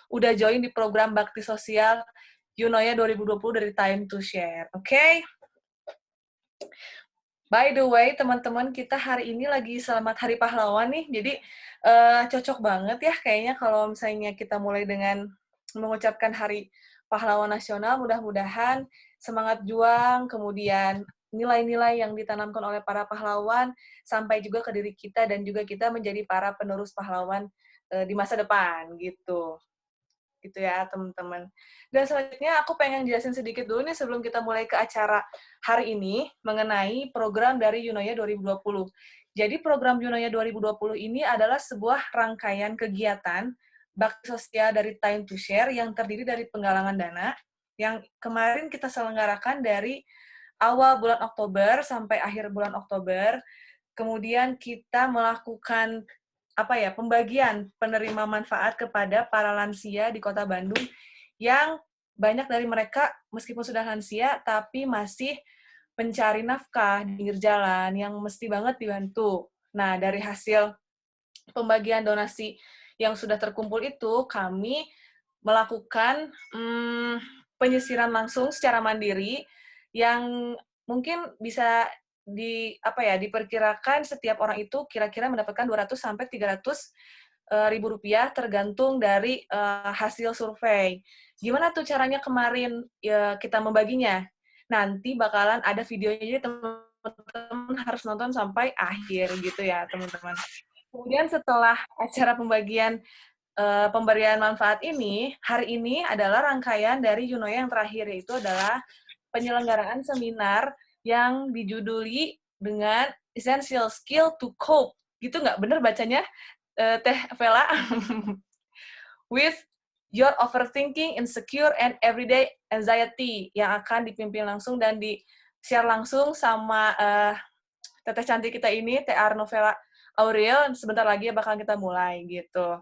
udah join di program Bakti Sosial Yunoya 2020 dari Time to Share. Oke? By the way, teman-teman, kita hari ini lagi Selamat Hari Pahlawan nih. Jadi, cocok banget ya kayaknya kalau misalnya kita mulai dengan mengucapkan Hari Pahlawan Nasional. Mudah-mudahan semangat juang, kemudian nilai-nilai yang ditanamkan oleh para pahlawan sampai juga ke diri kita dan juga kita menjadi para penerus pahlawan di masa depan gitu. Gitu ya, teman-teman. Dan selanjutnya aku pengen jelasin sedikit dulu nih sebelum kita mulai ke acara hari ini mengenai program dari Yunoya 2020. Jadi program Yunoya 2020 ini adalah sebuah rangkaian kegiatan bakti sosial dari Time to Share yang terdiri dari penggalangan dana yang kemarin kita selenggarakan dari awal bulan Oktober sampai akhir bulan Oktober. Kemudian kita melakukan pembagian penerima manfaat kepada para lansia di Kota Bandung yang banyak dari mereka meskipun sudah lansia tapi masih pencari nafkah di pinggir jalan yang mesti banget dibantu. Nah, dari hasil pembagian donasi yang sudah terkumpul itu, kami melakukan penyisiran langsung secara mandiri yang mungkin bisa diperkirakan setiap orang itu kira-kira mendapatkan 200 sampai 300 ribu rupiah tergantung dari hasil survei. Gimana tuh caranya kemarin ya, kita membaginya? Nanti bakalan ada videonya, jadi teman-teman harus nonton sampai akhir gitu ya, teman-teman. Kemudian setelah acara pemberian manfaat ini, hari ini adalah rangkaian dari Yunoya yang terakhir, yaitu adalah penyelenggaraan seminar yang dijuduli dengan Essential Skill to Cope. Gitu nggak? Bener bacanya, Teh Vela? With your overthinking, insecure, and everyday anxiety, yang akan dipimpin langsung dan di-share langsung sama teteh cantik kita ini, Teh Arnovela Aurel. Sebentar lagi bakal kita mulai gitu.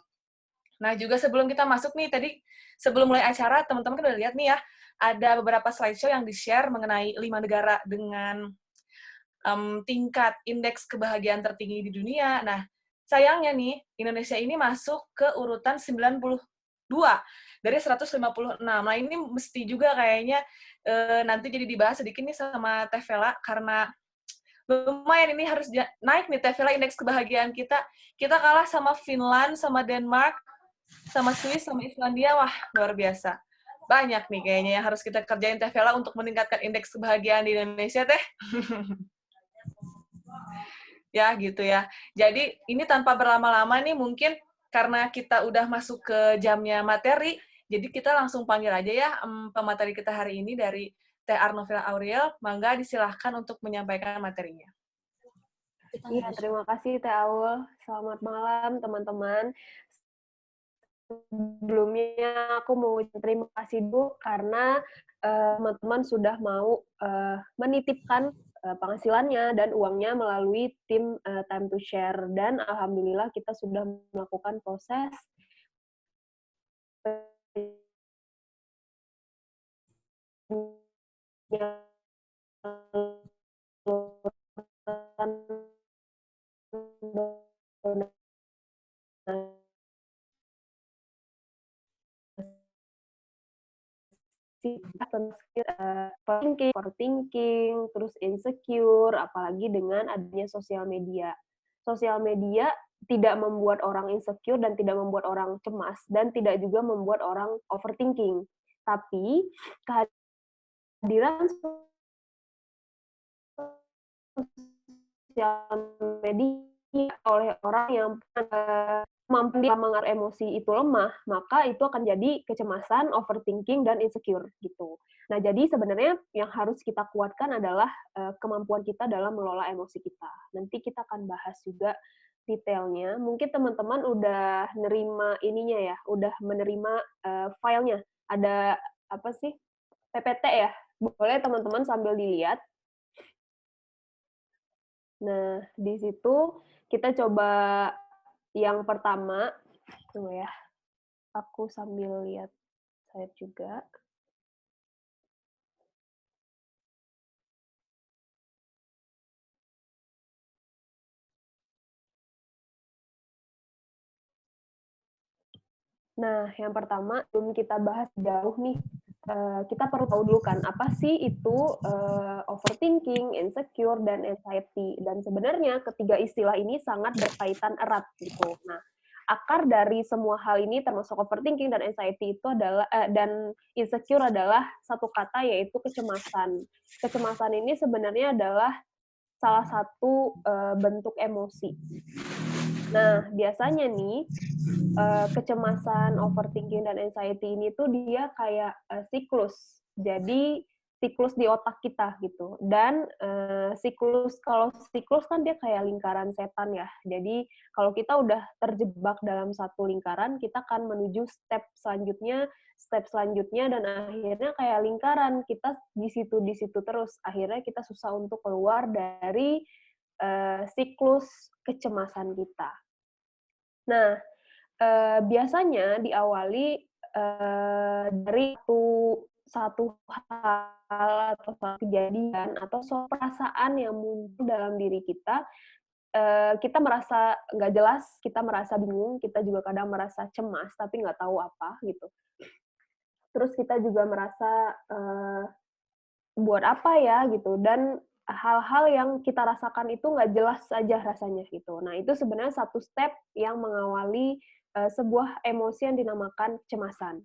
Nah, juga sebelum kita masuk nih, tadi sebelum mulai acara, teman-teman kan udah lihat nih ya, ada beberapa slideshow yang di-share mengenai 5 negara dengan tingkat indeks kebahagiaan tertinggi di dunia. Nah, sayangnya nih, Indonesia ini masuk ke urutan 92 dari 156. Nah, ini mesti juga kayaknya nanti jadi dibahas sedikit nih sama Teh Vela, karena lumayan ini harus naik nih Teh Vela indeks kebahagiaan kita. Kita kalah sama Finland, sama Denmark, sama Swiss, sama Islandia. Wah, luar biasa. Banyak nih kayaknya yang harus kita kerjain Teh Vela untuk meningkatkan indeks kebahagiaan di Indonesia, Teh. Ya, gitu ya. Jadi, ini tanpa berlama-lama nih, mungkin karena kita udah masuk ke jamnya materi, jadi kita langsung panggil aja ya pemateri kita hari ini dari Teh Arnovela Aurel. Mangga disilahkan untuk menyampaikan materinya. Iya, terima kasih Teh Aul. Selamat malam teman-teman. Sebelumnya aku mau terima kasih dulu karena teman-teman sudah mau menitipkan penghasilannya dan uangnya melalui tim Time to Share, dan alhamdulillah kita sudah melakukan proses overthinking, terus insecure, apalagi dengan adanya sosial media. Sosial media tidak membuat orang insecure dan tidak membuat orang cemas dan tidak juga membuat orang overthinking. Tapi kehadiran sosial media oleh orang yang mampu mengatur emosi itu lemah, maka itu akan jadi kecemasan, overthinking, dan insecure gitu. Nah, jadi sebenarnya yang harus kita kuatkan adalah kemampuan kita dalam mengelola emosi kita. Nanti kita akan bahas juga detailnya. Mungkin teman-teman udah nerima ininya ya, udah menerima filenya. Ada apa sih? PPT ya? Boleh teman-teman sambil dilihat. Nah, di situ kita coba yang pertama. Tunggu ya, aku sambil lihat slide juga. Nah, yang pertama, sebelum kita bahas jauh nih, kita perlu tahu dulu kan, apa sih itu overthinking, insecure, dan anxiety. Dan sebenarnya ketiga istilah ini sangat berkaitan erat gitu. Nah, akar dari semua hal ini termasuk overthinking dan anxiety itu adalah dan insecure adalah satu kata yaitu kecemasan. Kecemasan ini sebenarnya adalah salah satu bentuk emosi. Nah, biasanya nih kecemasan, overthinking, dan anxiety ini tuh dia kayak, siklus. Jadi, siklus di otak kita gitu dan, kalau siklus kan dia kayak lingkaran setan ya. Jadi, kalau kita udah terjebak dalam satu lingkaran, kita akan menuju step selanjutnya dan akhirnya kayak lingkaran, kita di situ terus. Akhirnya kita susah untuk keluar dari, siklus kecemasan kita. Nah, biasanya diawali, dari satu hal atau satu kejadian atau suatu perasaan yang muncul dalam diri kita, kita merasa nggak jelas, kita merasa bingung, kita juga kadang merasa cemas tapi nggak tahu apa gitu. Terus kita juga merasa, buat apa ya gitu, dan hal-hal yang kita rasakan itu nggak jelas aja rasanya gitu. Nah, itu sebenarnya satu step yang mengawali, sebuah emosi yang dinamakan kecemasan.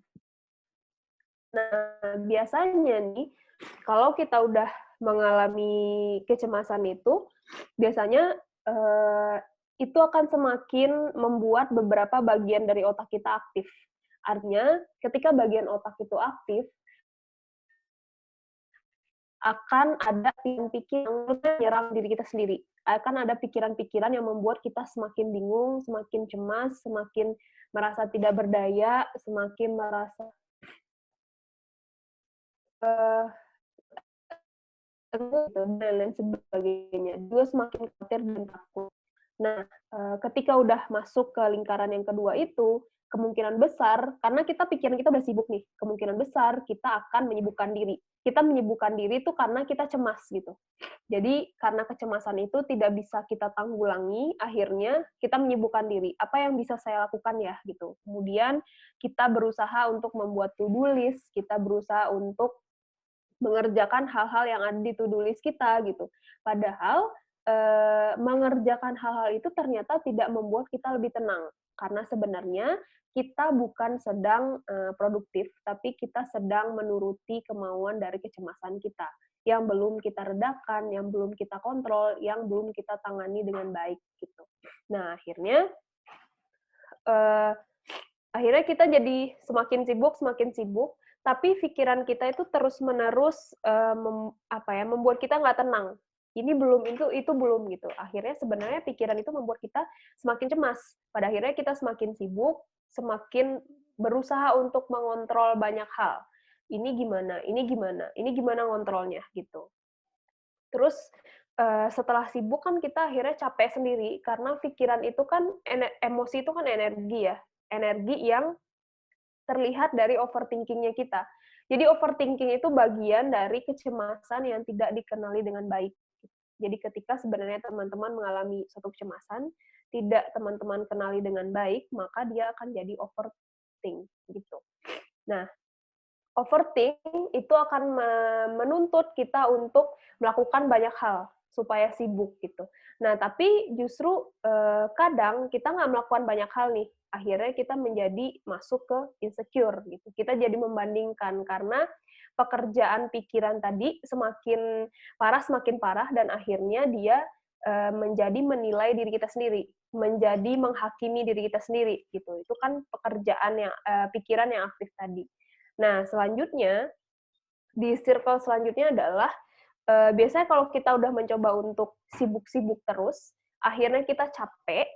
Nah, biasanya nih, kalau kita udah mengalami kecemasan itu, biasanya, itu akan semakin membuat beberapa bagian dari otak kita aktif. Artinya, ketika bagian otak itu aktif, akan ada pikiran yang menyerang diri kita sendiri. Akan ada pikiran-pikiran yang membuat kita semakin bingung, semakin cemas, semakin merasa tidak berdaya, semakin merasa, eee, gitu, dan lain sebagainya. Juga semakin khawatir dan takut. Nah, ketika udah masuk ke lingkaran yang kedua itu, kemungkinan besar karena pikiran kita udah sibuk nih, kemungkinan besar kita akan menyibukkan diri. Kita menyibukkan diri itu karena kita cemas gitu. Jadi karena kecemasan itu tidak bisa kita tanggulangi, akhirnya kita menyibukkan diri. Apa yang bisa saya lakukan ya gitu. Kemudian kita berusaha untuk membuat to-do list, kita berusaha untuk mengerjakan hal-hal yang ada di to-do list kita gitu. Padahal, mengerjakan hal-hal itu ternyata tidak membuat kita lebih tenang. Karena sebenarnya kita bukan sedang, produktif, tapi kita sedang menuruti kemauan dari kecemasan kita, yang belum kita redakan, yang belum kita kontrol, yang belum kita tangani dengan baik gitu. Nah, eee akhirnya kita jadi semakin sibuk, tapi pikiran kita itu terus-menerus, membuat kita nggak tenang. Ini belum, itu belum, gitu. Akhirnya sebenarnya pikiran itu membuat kita semakin cemas. Pada akhirnya kita semakin sibuk, semakin berusaha untuk mengontrol banyak hal. Ini gimana ngontrolnya, gitu. Terus, setelah sibuk kan kita akhirnya capek sendiri, karena pikiran itu kan emosi itu kan energi ya, energi yang terlihat dari overthinking-nya kita. Jadi overthinking itu bagian dari kecemasan yang tidak dikenali dengan baik. Jadi ketika sebenarnya teman-teman mengalami suatu kecemasan, tidak teman-teman kenali dengan baik, maka dia akan jadi overthink gitu. Nah, overthink itu akan menuntut kita untuk melakukan banyak hal supaya sibuk gitu. Nah, tapi justru, kadang kita nggak melakukan banyak hal nih, akhirnya kita menjadi masuk ke insecure gitu. Kita jadi membandingkan karena pekerjaan pikiran tadi semakin parah dan akhirnya dia, menjadi menilai diri kita sendiri, menjadi menghakimi diri kita sendiri gitu. Itu kan pikiran yang aktif tadi. Nah, selanjutnya, di circle selanjutnya adalah, biasanya kalau kita udah mencoba untuk sibuk-sibuk terus, akhirnya kita capek,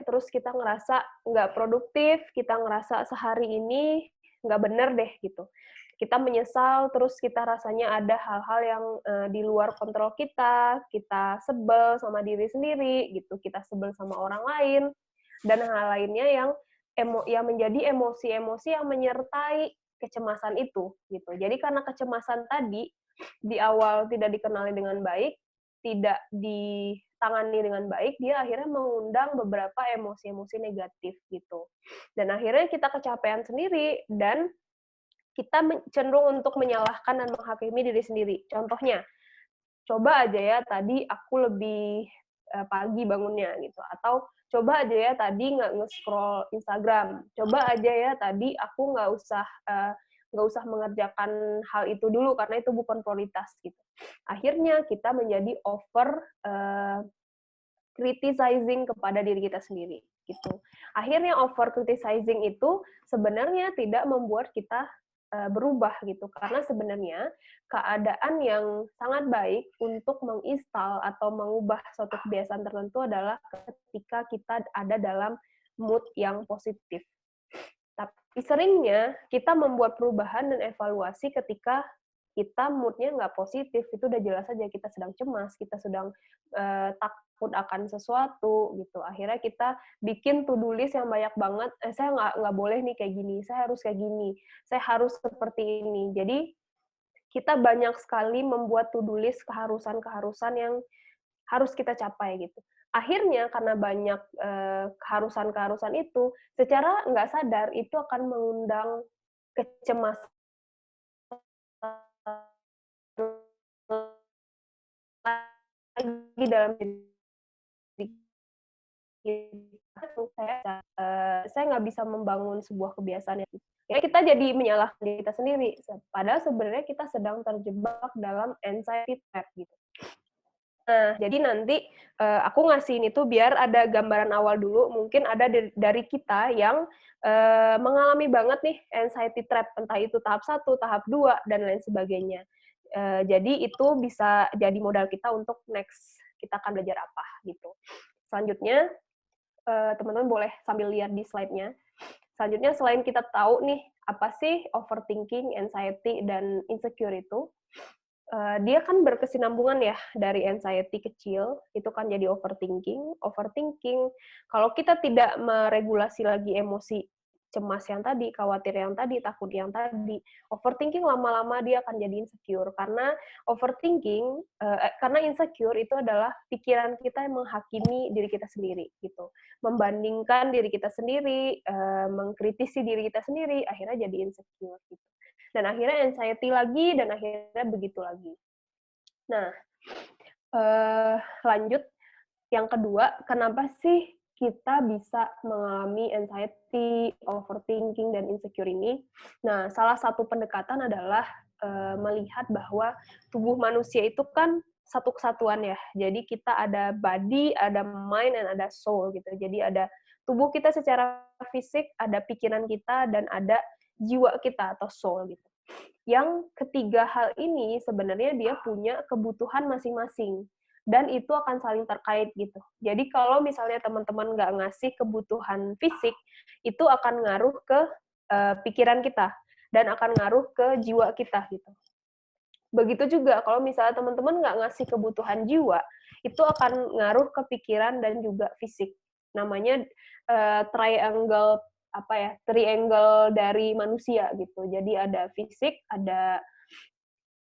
terus kita ngerasa nggak produktif, kita ngerasa sehari ini nggak bener deh, gitu. Kita menyesal, terus kita rasanya ada hal-hal yang, di luar kontrol kita sebel sama diri sendiri, gitu, kita sebel sama orang lain, dan hal lainnya yang menjadi emosi-emosi yang menyertai kecemasan itu, gitu. Jadi karena kecemasan tadi, di awal tidak dikenali dengan baik, tidak tangani dengan baik, dia akhirnya mengundang beberapa emosi-emosi negatif gitu. Dan akhirnya kita kecapean sendiri dan kita cenderung untuk menyalahkan dan menghakimi diri sendiri. Contohnya, coba aja ya tadi aku lebih pagi bangunnya gitu, atau coba aja ya tadi nggak nge-scroll Instagram, coba aja ya tadi aku nggak usah mengerjakan hal itu dulu karena itu bukan prioritas gitu. Akhirnya kita menjadi over criticizing kepada diri kita sendiri gitu. Akhirnya over criticizing itu sebenarnya tidak membuat kita berubah gitu, karena sebenarnya keadaan yang sangat baik untuk menginstal atau mengubah suatu kebiasaan tertentu adalah ketika kita ada dalam mood yang positif. Tapi seringnya kita membuat perubahan dan evaluasi ketika kita mood-nya nggak positif, itu udah jelas aja kita sedang cemas, kita sedang takut akan sesuatu gitu. Akhirnya kita bikin to-do list yang banyak banget, saya nggak boleh nih kayak gini, saya harus kayak gini, saya harus seperti ini. Jadi kita banyak sekali membuat to-do list keharusan-keharusan yang harus kita capai gitu. Akhirnya karena banyak keharusan-keharusan itu, secara nggak sadar itu akan mengundang kecemasan lagi dalam diri kita. Saya nggak bisa membangun sebuah kebiasaan yang ya kita jadi menyalahkan diri kita sendiri. Padahal sebenarnya kita sedang terjebak dalam anxiety trap gitu. Nah, jadi nanti, aku ngasih ini tuh biar ada gambaran awal dulu, mungkin ada dari kita yang, mengalami banget nih anxiety trap, entah itu tahap 1, tahap 2, dan lain sebagainya. Jadi itu bisa jadi modal kita untuk next, kita akan belajar apa, gitu. Selanjutnya, teman-teman boleh sambil lihat di slide-nya. Selanjutnya selain kita tahu nih, apa sih overthinking, anxiety, dan insecure itu, dia kan berkesinambungan ya dari anxiety kecil, itu kan jadi overthinking. Overthinking, kalau kita tidak meregulasi lagi emosi cemas yang tadi, khawatir yang tadi, takut yang tadi, overthinking lama-lama dia akan jadi insecure. Karena overthinking, karena insecure itu adalah pikiran kita yang menghakimi diri kita sendiri, gitu. Membandingkan diri kita sendiri, mengkritisi diri kita sendiri, akhirnya jadi insecure, gitu. Dan akhirnya anxiety lagi, dan akhirnya begitu lagi. Nah, lanjut, yang kedua, kenapa sih kita bisa mengalami anxiety, overthinking, dan insecure ini? Nah, salah satu pendekatan adalah melihat bahwa tubuh manusia itu kan satu kesatuan ya. Jadi kita ada body, ada mind, dan ada soul gitu. Jadi ada tubuh kita secara fisik, ada pikiran kita, dan ada jiwa kita atau soul gitu. Yang ketiga hal ini sebenarnya dia punya kebutuhan masing-masing dan itu akan saling terkait gitu. Jadi kalau misalnya teman-teman nggak ngasih kebutuhan fisik, itu akan ngaruh ke pikiran kita dan akan ngaruh ke jiwa kita gitu. Begitu juga kalau misalnya teman-teman nggak ngasih kebutuhan jiwa, itu akan ngaruh ke pikiran dan juga fisik. Namanya triangle triangle dari manusia gitu. Jadi ada fisik, ada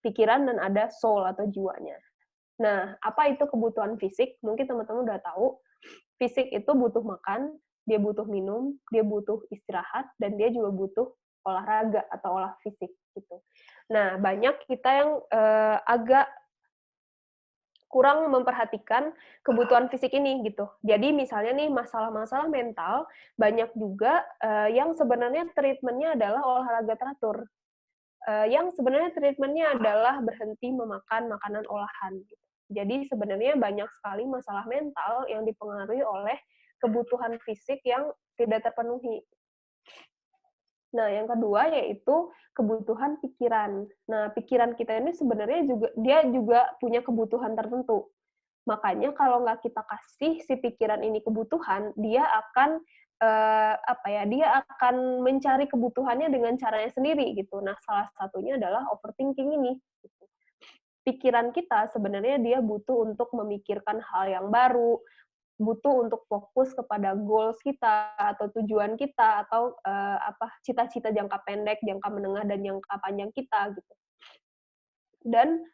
pikiran, dan ada soul atau jiwanya. Nah, apa itu kebutuhan fisik? Mungkin teman-teman udah tahu, fisik itu butuh makan, dia butuh minum, dia butuh istirahat, dan dia juga butuh olahraga atau olah fisik gitu. Nah, banyak kita yang agak kurang memperhatikan kebutuhan fisik ini gitu. Jadi misalnya nih masalah-masalah mental, banyak juga yang sebenarnya treatment-nya adalah olahraga teratur. Yang sebenarnya treatment-nya adalah berhenti memakan makanan olahan gitu. Jadi sebenarnya banyak sekali masalah mental yang dipengaruhi oleh kebutuhan fisik yang tidak terpenuhi. Nah, yang kedua yaitu kebutuhan pikiran. Nah, pikiran kita ini sebenarnya juga punya kebutuhan tertentu. Makanya kalau nggak kita kasih si pikiran ini kebutuhan, dia akan dia akan mencari kebutuhannya dengan caranya sendiri gitu. Nah, salah satunya adalah overthinking ini. Gitu. Pikiran kita sebenarnya dia butuh untuk memikirkan hal yang baru, butuh untuk fokus kepada goals kita atau tujuan kita atau cita-cita jangka pendek, jangka menengah, dan jangka panjang kita gitu. Dan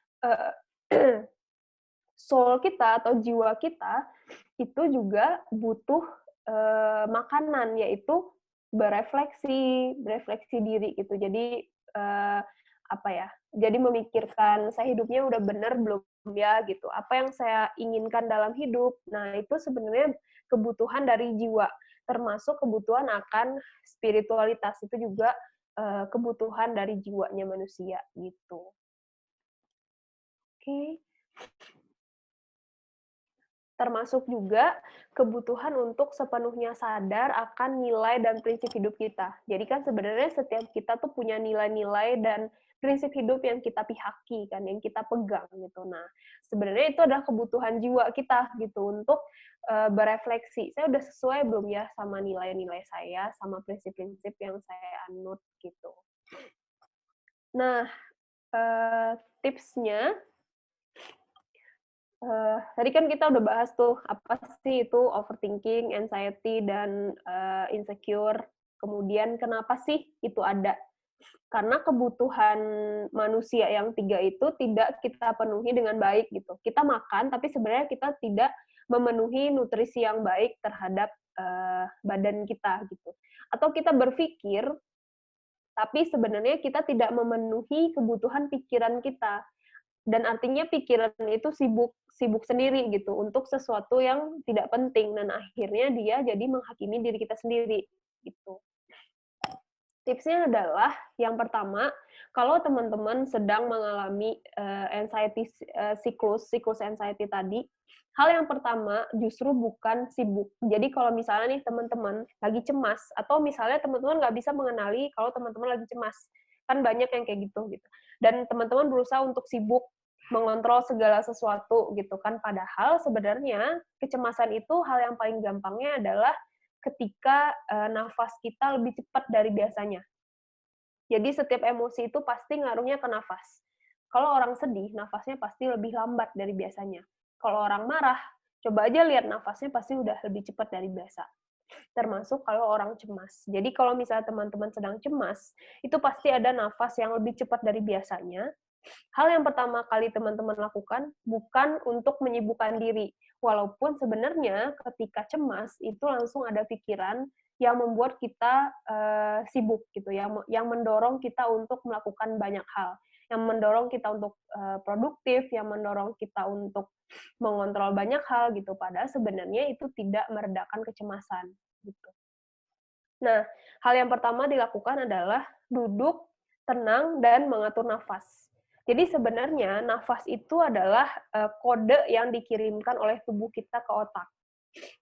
soul kita atau jiwa kita itu juga butuh makanan, yaitu berefleksi diri gitu. Jadi apa ya? Jadi memikirkan saya hidupnya udah bener belum ya gitu. Apa yang saya inginkan dalam hidup. Nah, itu sebenarnya kebutuhan dari jiwa, termasuk kebutuhan akan spiritualitas itu juga kebutuhan dari jiwanya manusia gitu. Oke. Termasuk juga kebutuhan untuk sepenuhnya sadar akan nilai dan prinsip hidup kita. Jadi kan sebenarnya setiap kita tuh punya nilai-nilai dan prinsip hidup yang kita pihaki kan, yang kita pegang gitu. Nah, sebenarnya itu adalah kebutuhan jiwa kita gitu untuk berefleksi. Saya udah sesuai belum ya sama nilai-nilai saya, sama prinsip-prinsip yang saya anut gitu. Nah, tipsnya tadi kan kita udah bahas tuh, apa sih itu overthinking, anxiety, dan insecure. Kemudian kenapa sih itu ada? Karena kebutuhan manusia yang 3 itu tidak kita penuhi dengan baik gitu. Kita makan, tapi sebenarnya kita tidak memenuhi nutrisi yang baik terhadap badan kita gitu. Atau kita berpikir, tapi sebenarnya kita tidak memenuhi kebutuhan pikiran kita. Dan artinya pikiran itu sibuk sendiri gitu untuk sesuatu yang tidak penting dan akhirnya dia jadi menghakimi diri kita sendiri gitu. Tipsnya adalah yang pertama, kalau teman-teman sedang mengalami anxiety siklus anxiety tadi, hal yang pertama justru bukan sibuk. Jadi kalau misalnya nih teman-teman lagi cemas atau misalnya teman-teman nggak bisa mengenali kalau teman-teman lagi cemas, kan banyak yang kayak gitu gitu. Dan teman-teman berusaha untuk sibuk mengontrol segala sesuatu gitu kan. Padahal sebenarnya kecemasan itu hal yang paling gampangnya adalah ketika nafas kita lebih cepat dari biasanya. Jadi setiap emosi itu pasti ngaruhnya ke nafas. Kalau orang sedih, nafasnya pasti lebih lambat dari biasanya. Kalau orang marah, coba aja lihat nafasnya pasti udah lebih cepat dari biasa. Termasuk kalau orang cemas. Jadi kalau misalnya teman-teman sedang cemas, itu pasti ada nafas yang lebih cepat dari biasanya. Hal yang pertama kali teman-teman lakukan bukan untuk menyibukkan diri. Walaupun sebenarnya ketika cemas itu langsung ada pikiran yang membuat kita sibuk gitu ya, yang mendorong kita untuk melakukan banyak hal, yang mendorong kita untuk produktif, yang mendorong kita untuk mengontrol banyak hal gitu. Padahal sebenarnya itu tidak meredakan kecemasan gitu. Nah, hal yang pertama dilakukan adalah duduk, tenang, dan mengatur nafas. Jadi sebenarnya nafas itu adalah kode yang dikirimkan oleh tubuh kita ke otak.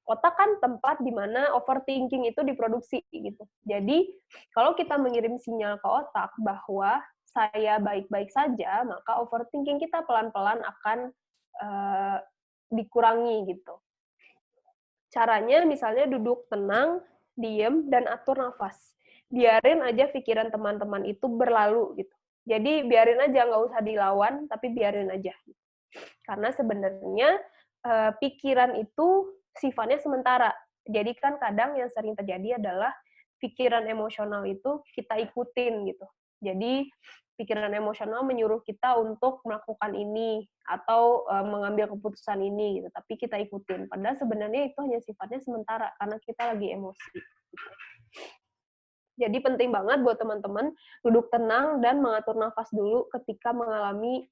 Otak kan tempat di mana overthinking itu diproduksi gitu. Jadi kalau kita mengirim sinyal ke otak bahwa saya baik-baik saja, maka overthinking kita pelan-pelan akan uh, dikurangi gitu. Caranya misalnya duduk tenang, diem, dan atur nafas. Biarin aja pikiran teman-teman itu berlalu gitu. Jadi biarin aja, nggak usah dilawan, tapi biarin aja. Karena sebenarnya pikiran itu sifatnya sementara. Jadi kan kadang yang sering terjadi adalah pikiran emosional itu kita ikutin gitu. Jadi pikiran emosional menyuruh kita untuk melakukan ini atau mengambil keputusan ini gitu, tapi kita ikutin. Padahal sebenarnya itu hanya sifatnya sementara karena kita lagi emosi. Gitu. Jadi penting banget buat teman-teman duduk tenang dan mengatur nafas dulu ketika mengalami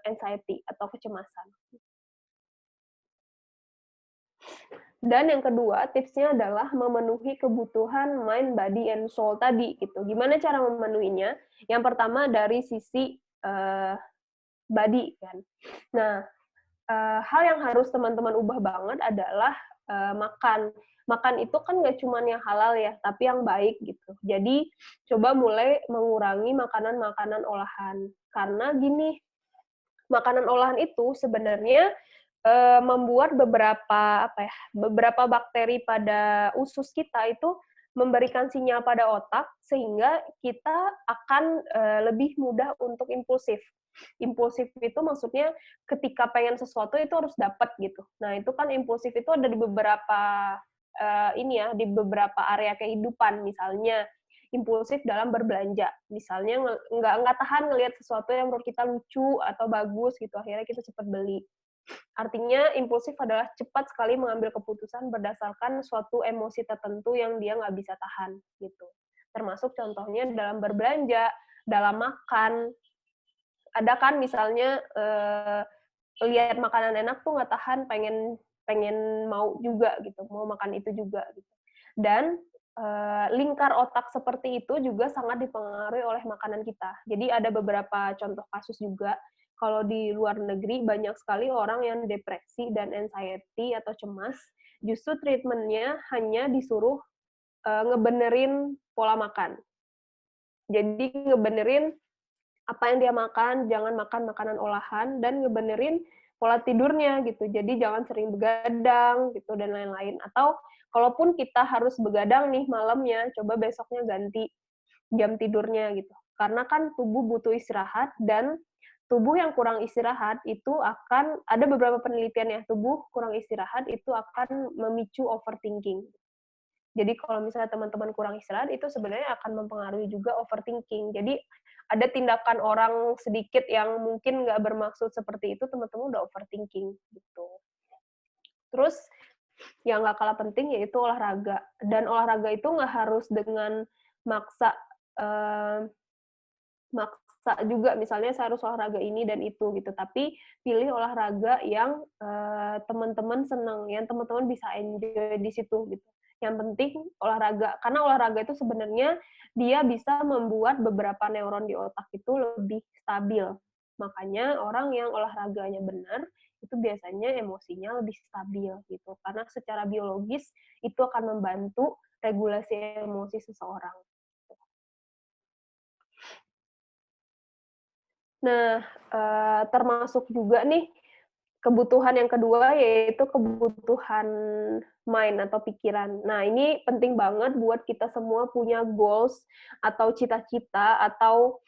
anxiety atau kecemasan. Dan yang kedua, tipsnya adalah memenuhi kebutuhan mind, body, and soul tadi. Gitu. Gimana cara memenuhinya? Yang pertama dari sisi body. Kan. Nah, hal yang harus teman-teman ubah banget adalah makan. Makan itu kan nggak cuma yang halal ya, tapi yang baik gitu. Jadi, coba mulai mengurangi makanan-makanan olahan. Karena gini, makanan olahan itu sebenarnya membuat beberapa bakteri pada usus kita itu memberikan sinyal pada otak sehingga kita akan lebih mudah untuk impulsif. Impulsif itu maksudnya ketika pengen sesuatu itu harus dapat gitu. Nah itu kan impulsif itu ada di beberapa di beberapa area kehidupan, misalnya impulsif dalam berbelanja, misalnya nggak tahan ngelihat sesuatu yang menurut kita lucu atau bagus gitu, akhirnya kita cepat beli. Artinya impulsif adalah cepat sekali mengambil keputusan berdasarkan suatu emosi tertentu yang dia nggak bisa tahan, gitu. Termasuk contohnya dalam berbelanja, dalam makan. Ada kan misalnya, lihat makanan enak tuh nggak tahan, pengen pengen mau juga gitu, mau makan itu juga gitu. Dan, lingkar otak seperti itu juga sangat dipengaruhi oleh makanan kita. Jadi ada beberapa contoh kasus juga, kalau di luar negeri banyak sekali orang yang depresi dan anxiety atau cemas, justru treatment-nya hanya disuruh, ngebenerin pola makan. Jadi ngebenerin apa yang dia makan, jangan makan makanan olahan, dan ngebenerin pola tidurnya gitu. Jadi jangan sering begadang gitu dan lain-lain. Atau kalaupun kita harus begadang nih malamnya, coba besoknya ganti jam tidurnya gitu. Karena kan tubuh butuh istirahat dan tubuh yang kurang istirahat itu akan ada beberapa penelitian ya, tubuh kurang istirahat itu akan memicu overthinking. Jadi kalau misalnya teman-teman kurang istirahat itu sebenarnya akan mempengaruhi juga overthinking. Jadi ada tindakan orang sedikit yang mungkin nggak bermaksud seperti itu, teman-teman udah overthinking gitu. Terus yang nggak kalah penting yaitu olahraga. Dan olahraga itu nggak harus dengan maksa maksa juga, misalnya saya harus olahraga ini dan itu gitu. Tapi pilih olahraga yang teman-teman senang, yang teman-teman bisa enjoy di situ gitu. Yang penting olahraga, karena olahraga itu sebenarnya dia bisa membuat beberapa neuron di otak itu lebih stabil. Makanya orang yang olahraganya benar itu biasanya emosinya lebih stabil gitu. Karena secara biologis itu akan membantu regulasi emosi seseorang. Nah, termasuk juga nih kebutuhan yang kedua yaitu kebutuhan mind atau pikiran. Nah, ini penting banget buat kita semua punya goals atau cita-cita atau,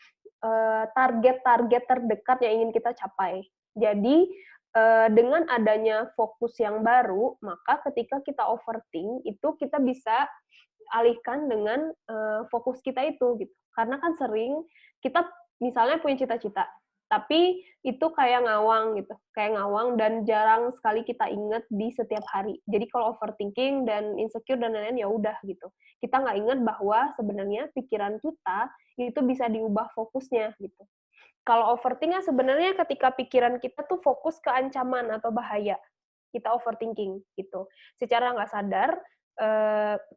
target-target terdekat yang ingin kita capai. Jadi, dengan adanya fokus yang baru, maka ketika kita overthink, itu kita bisa alihkan dengan, fokus kita itu, gitu. Karena kan sering kita misalnya punya cita-cita, tapi itu kayak ngawang gitu, kayak ngawang dan jarang sekali kita ingat di setiap hari. Jadi kalau overthinking dan insecure dan lain-lain, ya udah gitu. Kita nggak ingat bahwa sebenarnya pikiran kita itu bisa diubah fokusnya gitu. Kalau overthink kan sebenarnya ketika pikiran kita tuh fokus ke ancaman atau bahaya, kita overthinking gitu. Secara nggak sadar,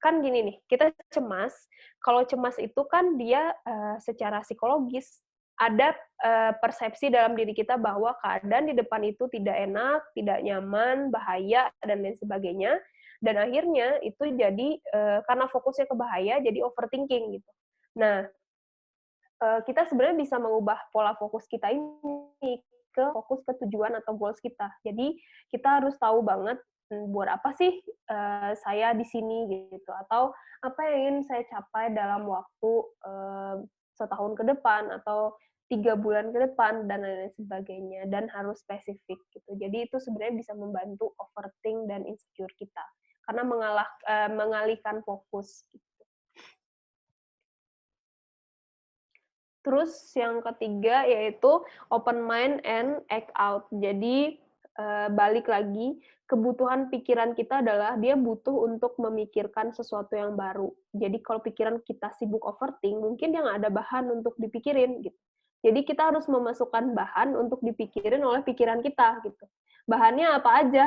kan gini nih, kita cemas, kalau cemas itu kan dia, secara psikologis ada, persepsi dalam diri kita bahwa keadaan di depan itu tidak enak, tidak nyaman, bahaya, dan lain sebagainya, dan akhirnya itu jadi, karena fokusnya ke bahaya, jadi overthinking gitu. Nah, kita sebenarnya bisa mengubah pola fokus kita ini ke fokus ke tujuan atau goals kita. Jadi kita harus tahu banget, buat apa sih, saya di sini gitu, atau apa yang ingin saya capai dalam waktu, setahun ke depan atau 3 bulan ke depan dan lain-lain sebagainya, dan harus spesifik gitu. Jadi itu sebenarnya bisa membantu overthink dan insecure kita, karena mengalihkan fokus. Terus yang ketiga yaitu open mind and act out. Jadi, balik lagi, kebutuhan pikiran kita adalah dia butuh untuk memikirkan sesuatu yang baru. Jadi kalau pikiran kita sibuk overthink, mungkin dia nggak ada bahan untuk dipikirin, gitu. Jadi kita harus memasukkan bahan untuk dipikirin oleh pikiran kita, gitu. Bahannya apa aja?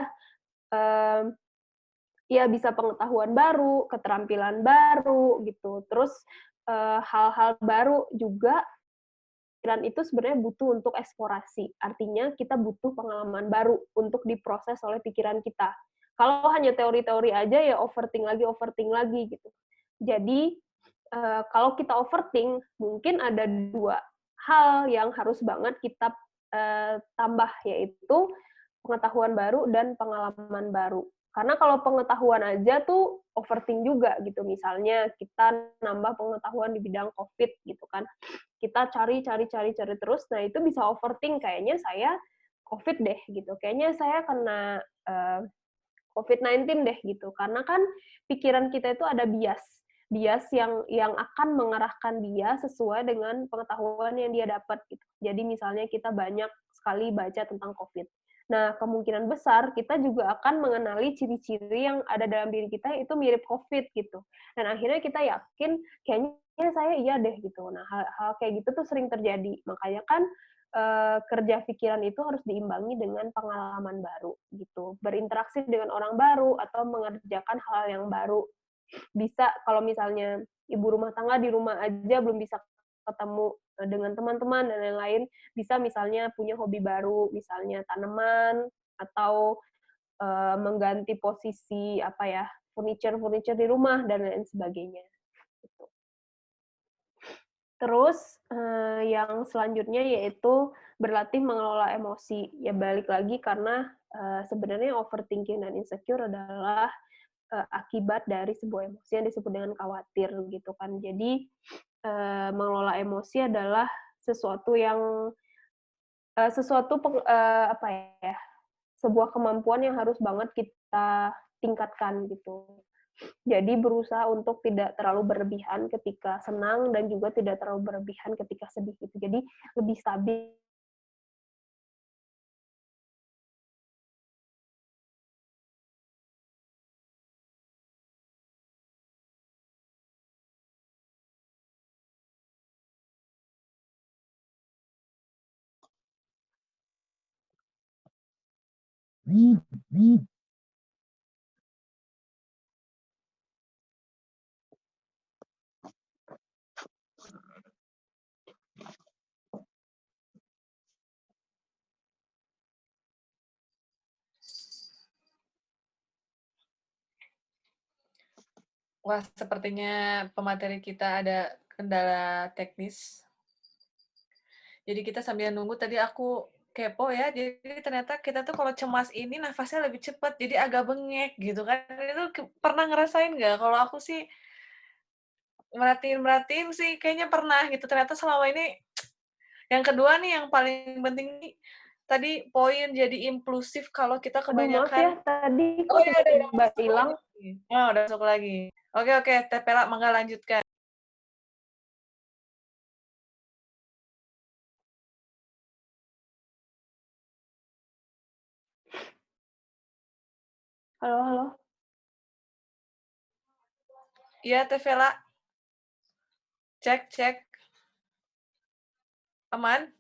Mmm, ya bisa pengetahuan baru, keterampilan baru, gitu. Terus, hal-hal baru juga pikiran itu sebenarnya butuh untuk eksplorasi. Artinya kita butuh pengalaman baru untuk diproses oleh pikiran kita. Kalau hanya teori-teori aja ya overthink lagi gitu. Jadi, kalau kita overthink, mungkin ada 2 hal yang harus banget kita, tambah, yaitu pengetahuan baru dan pengalaman baru. Karena kalau pengetahuan aja tuh overthink juga gitu. Misalnya kita nambah pengetahuan di bidang Covid gitu kan. Kita cari terus, nah itu bisa overthink, kayaknya saya Covid deh gitu, kayaknya saya kena, COVID-19 deh gitu. Karena kan pikiran kita itu ada bias, bias yang akan mengarahkan dia sesuai dengan pengetahuan yang dia dapat gitu. Jadi misalnya kita banyak sekali baca tentang Covid. Nah, kemungkinan besar kita juga akan mengenali ciri-ciri yang ada dalam diri kita itu mirip COVID gitu. Dan akhirnya kita yakin, kayaknya saya iya deh gitu. Nah, hal-hal kayak gitu tuh sering terjadi. Makanya kan kerja pikiran itu harus diimbangi dengan pengalaman baru gitu. Berinteraksi dengan orang baru atau mengerjakan hal yang baru. Bisa kalau misalnya ibu rumah tangga di rumah aja belum bisa ketemu dengan teman-teman dan lain-lain, bisa misalnya punya hobi baru, misalnya tanaman atau mengganti posisi apa ya, furniture di rumah dan lain sebagainya. Gitu. Terus yang selanjutnya yaitu berlatih mengelola emosi. Ya balik lagi karena sebenarnya overthinking dan insecure adalah akibat dari sebuah emosi yang disebut dengan khawatir gitu kan. Jadi mengelola emosi adalah sesuatu yang apa ya, sebuah kemampuan yang harus banget kita tingkatkan gitu. Jadi berusaha untuk tidak terlalu berlebihan ketika senang dan juga tidak terlalu berlebihan ketika sedih gitu. Jadi lebih stabil. Wah, sepertinya pemateri kita ada kendala teknis. Jadi kita sambil nunggu tadi aku kepo ya, jadi ternyata kita tuh kalau cemas ini nafasnya lebih cepat, jadi agak bengek gitu kan. Itu pernah ngerasain nggak? Kalau aku sih merhatiin-merhatiin sih kayaknya pernah gitu, ternyata selama ini yang kedua nih yang paling penting nih, tadi poin jadi impulsif kalau kita Aduh maaf ya, kebanyakan tadi oh kok ya udah tiba-tiba masuk hilang. lagi. Oh, udah masuk lagi. Oke oke, Teh Pela mangga lanjutkan. Halo halo. Iya, Teh Vela, cek cek, aman?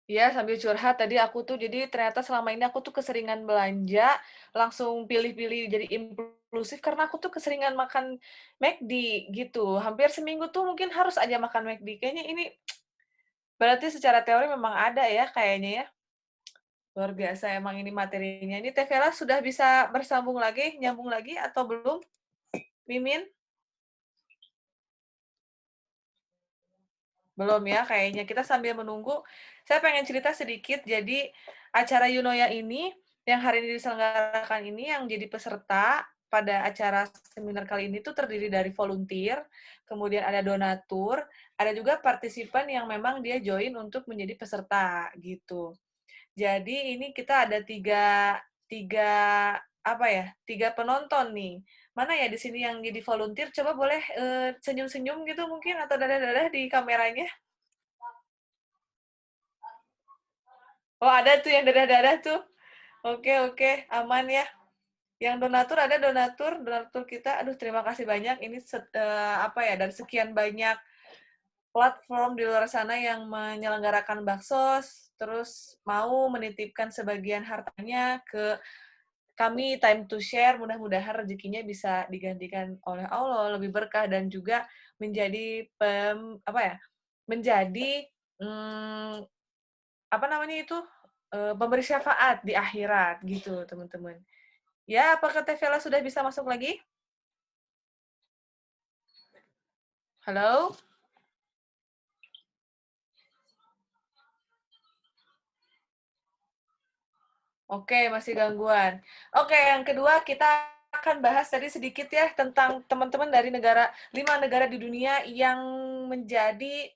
Iya, sambil curhat tadi aku tuh jadi ternyata selama ini aku tuh keseringan belanja, langsung pilih-pilih jadi impulsif karena aku tuh keseringan makan McD gitu. Hampir seminggu tuh mungkin harus aja makan McD. Kayaknya ini berarti secara teori memang ada ya kayaknya ya. Luar biasa emang ini materinya. Ini Teh Vela sudah bisa bersambung lagi, nyambung lagi atau belum? Mimin? Belum ya kayaknya. Kita sambil menunggu, saya pengen cerita sedikit. Jadi acara Yunoya ini, yang hari ini diselenggarakan ini, yang jadi peserta pada acara seminar kali ini tuh terdiri dari volunteer, kemudian ada donatur, ada juga partisipan yang memang dia join untuk menjadi peserta gitu. Jadi ini kita ada tiga apa ya, tiga penonton nih. Mana ya di sini yang jadi volunteer? Coba boleh senyum-senyum gitu mungkin atau dadah-dadah di kameranya. Oh, ada tuh yang dadah-dadah tuh. Oke, oke, aman ya. Yang donatur ada donatur kita. Aduh, terima kasih banyak. Ini apa ya, dari sekian banyak platform di luar sana yang menyelenggarakan baksos, terus mau menitipkan sebagian hartanya ke kami Time to Share. Mudah-mudahan rezekinya bisa digantikan oleh Allah lebih berkah dan juga menjadi apa ya? Menjadi apa namanya itu, memberi syafaat di akhirat gitu, teman-teman. Ya, apakah Teh Vela sudah bisa masuk lagi? Halo? Oke, masih gangguan. Oke, yang kedua kita akan bahas tadi sedikit ya tentang teman-teman dari 5 negara di dunia yang menjadi,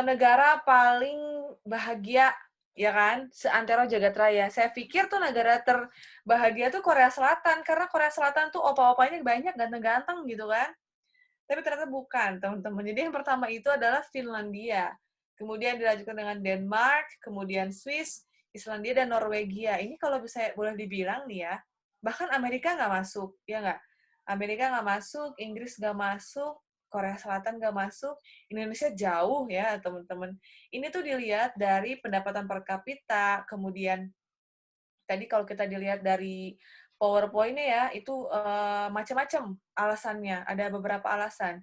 negara paling bahagia, ya kan, seantero jagat raya. Saya pikir tuh negara terbahagia tuh Korea Selatan, karena Korea Selatan tuh opa-opanya banyak ganteng-ganteng gitu kan. Tapi ternyata bukan, teman-teman. Jadi yang pertama itu adalah Finlandia. kemudian dilanjutkan dengan Denmark, kemudian Swiss, Islandia, dan Norwegia. Ini kalau bisa boleh dibilang nih ya, bahkan Amerika nggak masuk, ya nggak? Amerika nggak masuk, Inggris nggak masuk, Korea Selatan nggak masuk, Indonesia jauh ya teman-teman. Ini tuh dilihat dari pendapatan per kapita, kemudian tadi kalau kita dilihat dari PowerPoint-nya ya, itu macam-macam alasannya, ada beberapa alasan,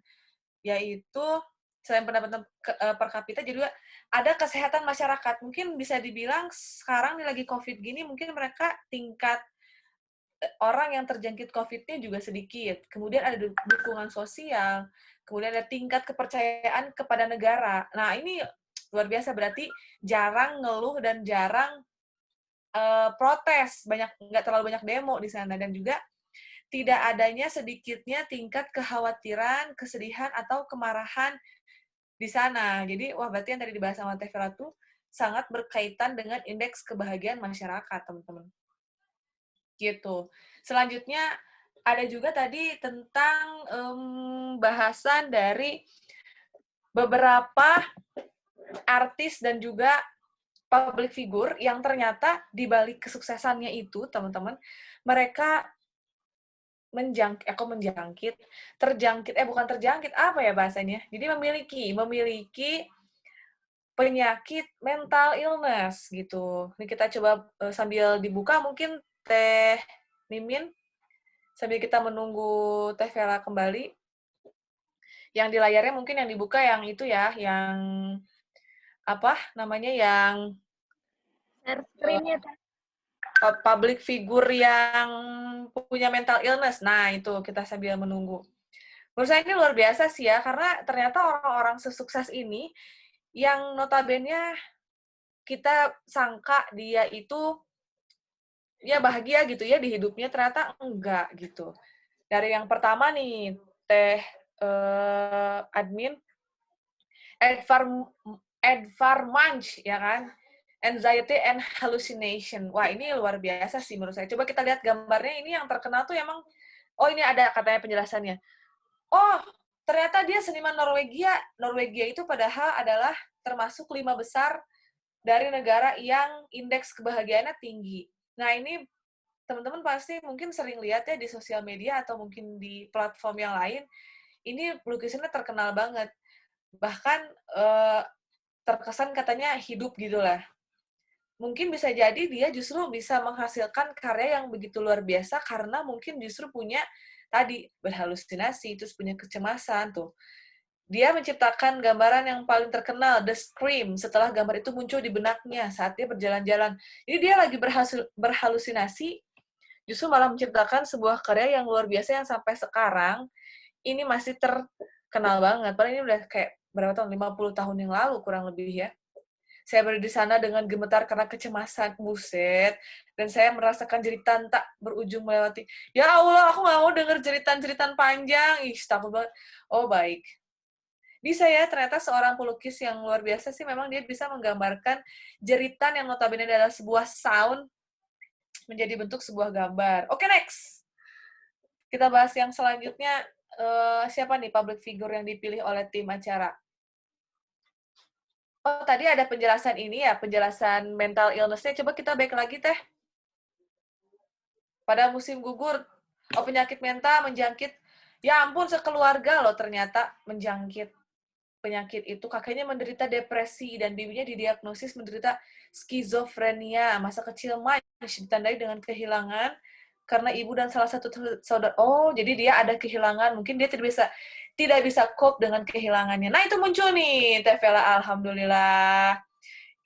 yaitu selain pendapatan per kapita juga ada kesehatan masyarakat. Mungkin bisa dibilang sekarang nih lagi COVID gini, mungkin mereka tingkat orang yang terjangkit COVID-nya juga sedikit. Kemudian ada dukungan sosial, kemudian ada tingkat kepercayaan kepada negara. Nah, ini luar biasa, berarti jarang ngeluh dan jarang protes, nggak terlalu banyak demo di sana, dan juga tidak adanya sedikitnya tingkat kekhawatiran, kesedihan, atau kemarahan di sana. Jadi, wah berarti yang tadi dibahas sama Tevela tuh sangat berkaitan dengan indeks kebahagiaan masyarakat, teman-teman. Gitu. Selanjutnya, ada juga tadi tentang bahasan dari beberapa artis dan juga public figure yang ternyata di balik kesuksesannya itu, teman-teman, mereka bukan terjangkit, apa ya bahasanya? Jadi memiliki penyakit mental illness gitu. Ini kita coba sambil dibuka mungkin Teh Mimin, sambil kita menunggu Teh Vela kembali. Yang di layarnya mungkin yang dibuka yang itu ya, yang apa namanya, yang Share screen-nya, Teh. public figure yang punya mental illness. Nah, itu kita sambil menunggu. Menurut saya ini luar biasa sih ya, karena ternyata orang-orang sesukses ini yang notabene kita sangka dia itu ya bahagia gitu ya di hidupnya, ternyata enggak gitu. Dari yang pertama nih, Teh admin, Edvard Munch, ya kan? Anxiety and hallucination. Wah, ini luar biasa sih menurut saya. Coba kita lihat gambarnya, ini yang terkenal tuh emang, oh ini ada katanya penjelasannya. Oh, ternyata dia seniman Norwegia. Norwegia itu padahal adalah termasuk 5 besar dari negara yang indeks kebahagiaannya tinggi. Nah, ini teman-teman pasti mungkin sering lihat ya di sosial media atau mungkin di platform yang lain. Ini lukisannya terkenal banget. Bahkan terkesan katanya hidup gitulah. Mungkin bisa jadi dia justru bisa menghasilkan karya yang begitu luar biasa karena mungkin justru punya tadi berhalusinasi, terus punya kecemasan tuh. Dia menciptakan gambaran yang paling terkenal, The Scream, setelah gambar itu muncul di benaknya saat dia berjalan-jalan. Jadi dia lagi berhalusinasi, justru malah menciptakan sebuah karya yang luar biasa yang sampai sekarang ini masih terkenal banget. Padahal ini udah kayak berapa tahun? 50 tahun yang lalu kurang lebih ya. Saya berada di sana dengan gemetar karena kecemasan, buset. Dan saya merasakan jeritan tak berujung melewati. Ya Allah, aku nggak mau denger jeritan-jeritan panjang. Ih, takut banget. Oh, baik. Bisa ya, ternyata seorang pelukis yang luar biasa sih, memang dia bisa menggambarkan jeritan yang notabene adalah sebuah sound menjadi bentuk sebuah gambar. Oke, next. Kita bahas yang selanjutnya. Siapa nih public figure yang dipilih oleh tim acara? Oh, tadi ada penjelasan ini ya, penjelasan mental illness-nya. Coba kita back lagi, Teh. Pada musim gugur, penyakit mental menjangkit, ya ampun, sekeluarga loh ternyata menjangkit penyakit itu. Kakaknya menderita depresi dan bibinya didiagnosis menderita skizofrenia. Masa kecil Munch ditandai dengan kehilangan karena ibu dan salah satu saudara. Oh, jadi dia ada kehilangan. Mungkin dia tidak bisa cope dengan kehilangannya. Nah, itu muncul nih, Teh Vela, alhamdulillah.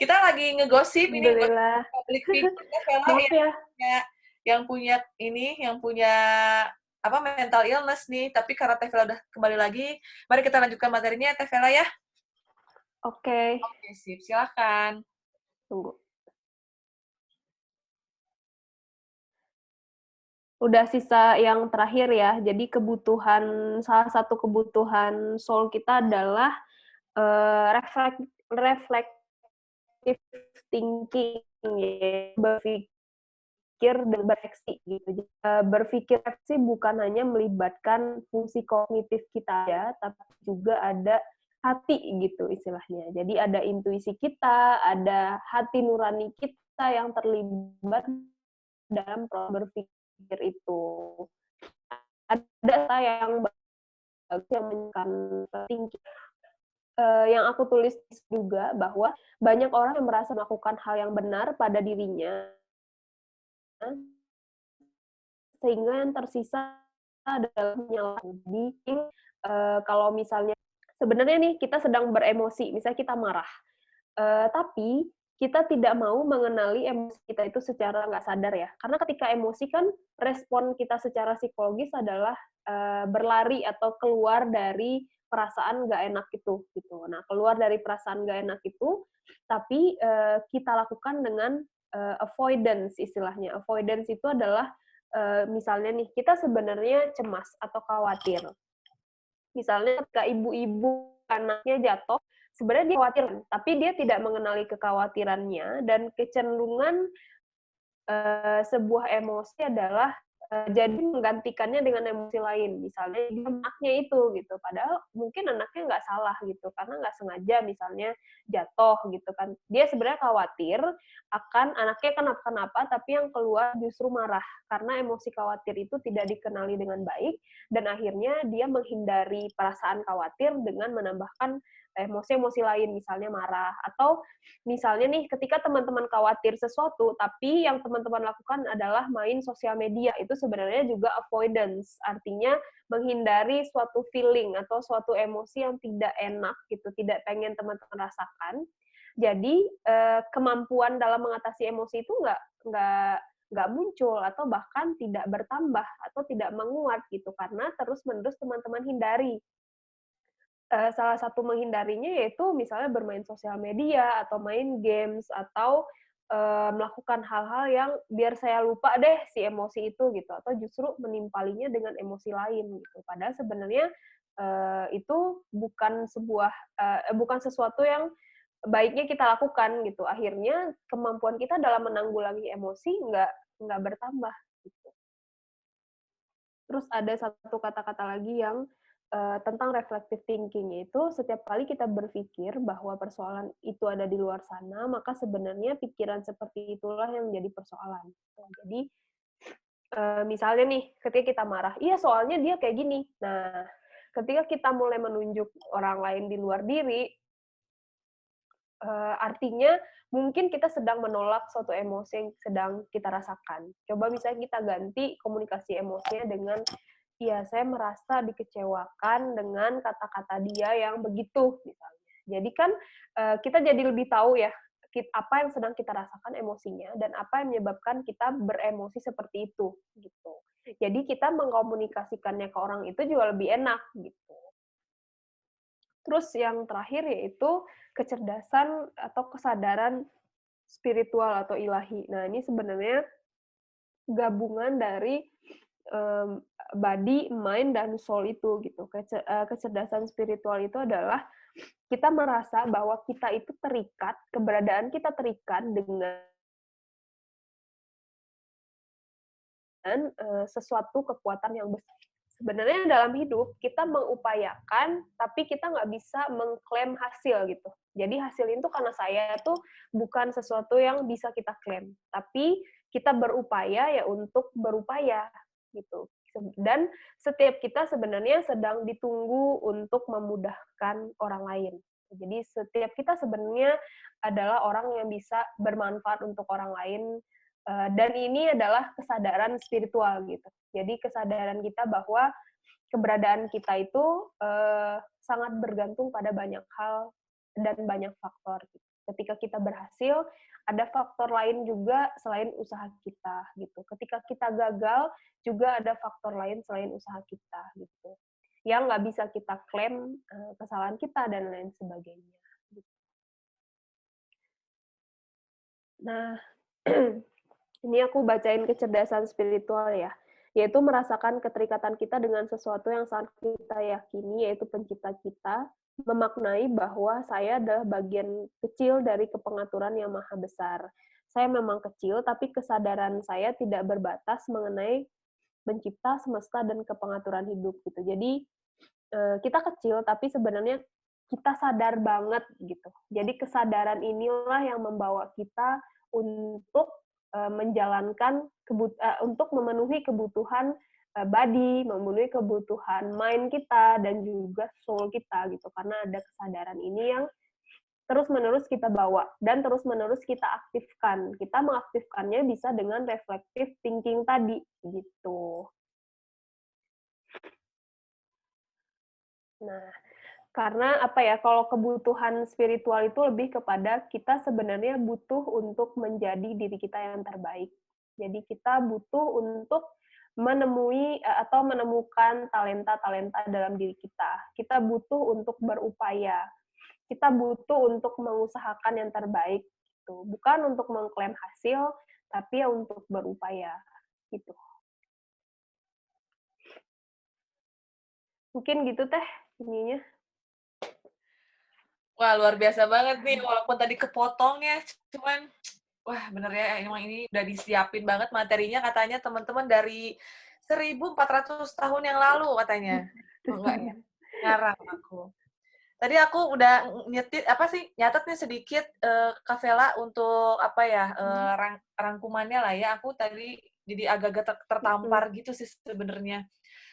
Kita lagi ngegosip ini Alhamdulillah. public figure Teh Vela Maaf ya. yang punya apa mental illness nih, tapi karena Teh Vela udah kembali lagi, mari kita lanjutkan materinya Teh Vela ya. Oke. Oke, sip, silakan. Tunggu. Udah sisa yang terakhir ya. Jadi salah satu kebutuhan soul kita adalah reflective thinking, ya. Berpikir dan bereaksi gitu. Berpikir refleksi bukan hanya melibatkan fungsi kognitif kita ya, tapi juga ada hati gitu istilahnya. Jadi ada intuisi kita, ada hati nurani kita yang terlibat dalam proses berpikir itu. Ada yang bagus yang menekan thinking. Yang aku tulis juga bahwa banyak orang yang merasa melakukan hal yang benar pada dirinya, sehingga yang tersisa adalah menyalahkan. Jadi, kalau misalnya sebenarnya nih kita sedang beremosi, misalnya kita marah, tapi kita tidak mau mengenali emosi kita itu secara nggak sadar ya. Karena ketika emosi kan respon kita secara psikologis adalah, berlari atau keluar dari perasaan nggak enak itu, gitu. Nah, keluar dari perasaan nggak enak itu, tapi, kita lakukan dengan, avoidance istilahnya. Avoidance itu adalah, misalnya nih, kita sebenarnya cemas atau khawatir. Misalnya ketika ibu-ibu anaknya jatuh, sebenarnya dia khawatir, tapi dia tidak mengenali kekhawatirannya dan kecenderungan sebuah emosi adalah, jadi menggantikannya dengan emosi lain. Misalnya dia anaknya itu gitu, padahal mungkin anaknya nggak salah gitu, karena nggak sengaja misalnya jatuh gitu kan. Dia sebenarnya khawatir akan anaknya kenapa-kenapa, tapi yang keluar justru marah, karena emosi khawatir itu tidak dikenali dengan baik, dan akhirnya dia menghindari perasaan khawatir dengan menambahkan emosi-emosi lain, misalnya marah. Atau misalnya nih, ketika teman-teman khawatir sesuatu, tapi yang teman-teman lakukan adalah main sosial media, itu sebenarnya juga avoidance, artinya menghindari suatu feeling atau suatu emosi yang tidak enak gitu, tidak pengen teman-teman rasakan. Jadi, kemampuan dalam mengatasi emosi itu nggak muncul atau bahkan tidak bertambah atau tidak menguat gitu, karena terus-menerus teman-teman hindari. Salah satu menghindarinya yaitu misalnya bermain sosial media atau main games atau, melakukan hal-hal yang biar saya lupa deh si emosi itu gitu, atau justru menimpalinya dengan emosi lain gitu. Padahal sebenarnya, itu bukan sesuatu yang baiknya kita lakukan gitu. Akhirnya kemampuan kita dalam menanggulangi emosi nggak bertambah gitu. Terus ada satu kata-kata lagi yang, tentang reflective thinking, yaitu setiap kali kita berpikir bahwa persoalan itu ada di luar sana, maka sebenarnya pikiran seperti itulah yang menjadi persoalan. Nah, jadi, misalnya nih, ketika kita marah, "Iya, soalnya dia kayak gini." Nah, ketika kita mulai menunjuk orang lain di luar diri, artinya mungkin kita sedang menolak suatu emosi yang sedang kita rasakan. Coba misalnya kita ganti komunikasi emosinya dengan, "Iya, saya merasa dikecewakan dengan kata-kata dia yang begitu," misalnya. Jadi kan, kita jadi lebih tahu ya, apa yang sedang kita rasakan emosinya dan apa yang menyebabkan kita beremosi seperti itu, gitu. Jadi kita mengkomunikasikannya ke orang itu juga lebih enak, gitu. Terus yang terakhir yaitu kecerdasan atau kesadaran spiritual atau ilahi. Nah, ini sebenarnya gabungan dari, mmm, body, mind, dan soul itu gitu. Kecerdasan spiritual itu adalah kita merasa bahwa kita itu terikat, keberadaan kita terikat dengan, sesuatu kekuatan yang besar. Sebenarnya dalam hidup kita mengupayakan, tapi kita nggak bisa mengklaim hasil gitu. Jadi hasil itu karena saya tuh bukan sesuatu yang bisa kita klaim, tapi kita berupaya ya untuk berupaya gitu. Dan setiap kita sebenarnya sedang ditunggu untuk memudahkan orang lain. Jadi setiap kita sebenarnya adalah orang yang bisa bermanfaat untuk orang lain, dan ini adalah kesadaran spiritual gitu. Jadi kesadaran kita bahwa keberadaan kita itu, sangat bergantung pada banyak hal dan banyak faktor. Ketika kita berhasil, ada faktor lain juga selain usaha kita, gitu. Ketika kita gagal, juga ada faktor lain selain usaha kita, gitu. Yang nggak bisa kita klaim, kesalahan kita dan lain sebagainya. Nah, ini aku bacain kecerdasan spiritual ya, yaitu merasakan keterikatan kita dengan sesuatu yang sangat kita yakini, yaitu pencipta kita, memaknai bahwa saya adalah bagian kecil dari kepengaturan yang maha besar. Saya memang kecil, tapi kesadaran saya tidak berbatas mengenai pencipta semesta dan kepengaturan hidup gitu. Jadi, kita kecil, tapi sebenarnya kita sadar banget gitu. Jadi kesadaran inilah yang membawa kita untuk menjalankan untuk memenuhi kebutuhan body, memenuhi kebutuhan mind kita dan juga soul kita gitu. Karena ada kesadaran ini yang terus-menerus kita bawa dan terus-menerus kita aktifkan. Kita mengaktifkannya bisa dengan reflective thinking tadi gitu. Nah, karena apa ya, kalau kebutuhan spiritual itu lebih kepada kita sebenarnya butuh untuk menjadi diri kita yang terbaik. Jadi kita butuh untuk menemui atau menemukan talenta-talenta dalam diri kita. Kita butuh untuk berupaya. Kita butuh untuk mengusahakan yang terbaik gitu. Bukan untuk mengklaim hasil, tapi ya untuk berupaya gitu. Mungkin gitu teh ininya. Wah, luar biasa banget nih, walaupun tadi kepotong ya, cuman wah bener ya, emang ini udah disiapin banget materinya katanya teman-teman dari 1.400 tahun yang lalu katanya. Oh enggak ya? Ngarang aku. Tadi aku udah nyatet nih sedikit Kak Vela untuk apa ya, rangkumannya lah ya. Aku tadi jadi agak-agak tertampar gitu sih sebenarnya.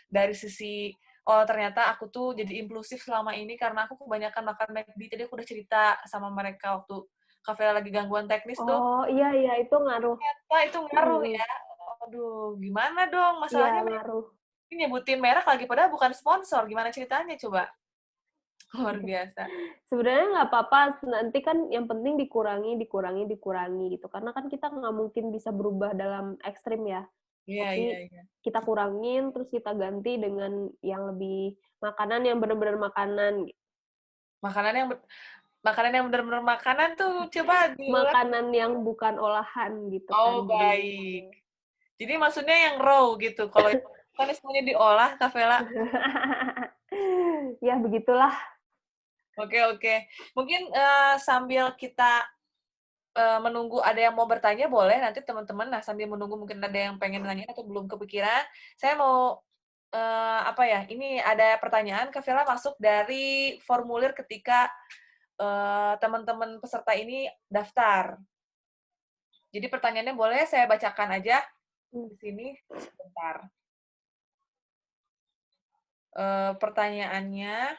Dari sisi oh ternyata aku tuh jadi impulsif selama ini karena aku kebanyakan makan McD. Jadi aku udah cerita sama mereka waktu Kak Vela lagi gangguan teknis tuh, Oh, iya iya itu ngaruh. ternyata itu ngaruh ya. Aduh, gimana dong? Iya, Masalahnya ngaruh. ini nyebutin merek lagi padahal bukan sponsor. Gimana ceritanya coba? Luar biasa. Sebenarnya nggak apa-apa, nanti kan yang penting dikurangi, dikurangi, dikurangi gitu. Karena kan kita nggak mungkin bisa berubah dalam ekstrim ya. Iya, iya, Tapi iya. kita kurangin, terus kita ganti dengan yang lebih makanan yang benar-benar makanan. Makanan yang makanan yang benar-benar makanan tuh coba diulang. Makanan yang bukan olahan gitu kan. Oh, Jadi baik. Jadi maksudnya yang raw gitu. Kalau yang kan semuanya diolah, Kak Vela. ya begitulah. Oke, oke. Mungkin sambil kita menunggu ada yang mau bertanya, boleh nanti teman-teman. Nah, sambil menunggu mungkin ada yang pengen nanya atau belum kepikiran, saya mau apa ya? Ini ada pertanyaan, Kak Vela masuk dari formulir ketika teman-teman peserta ini daftar. Jadi pertanyaannya boleh saya bacakan aja di sini sebentar. Pertanyaannya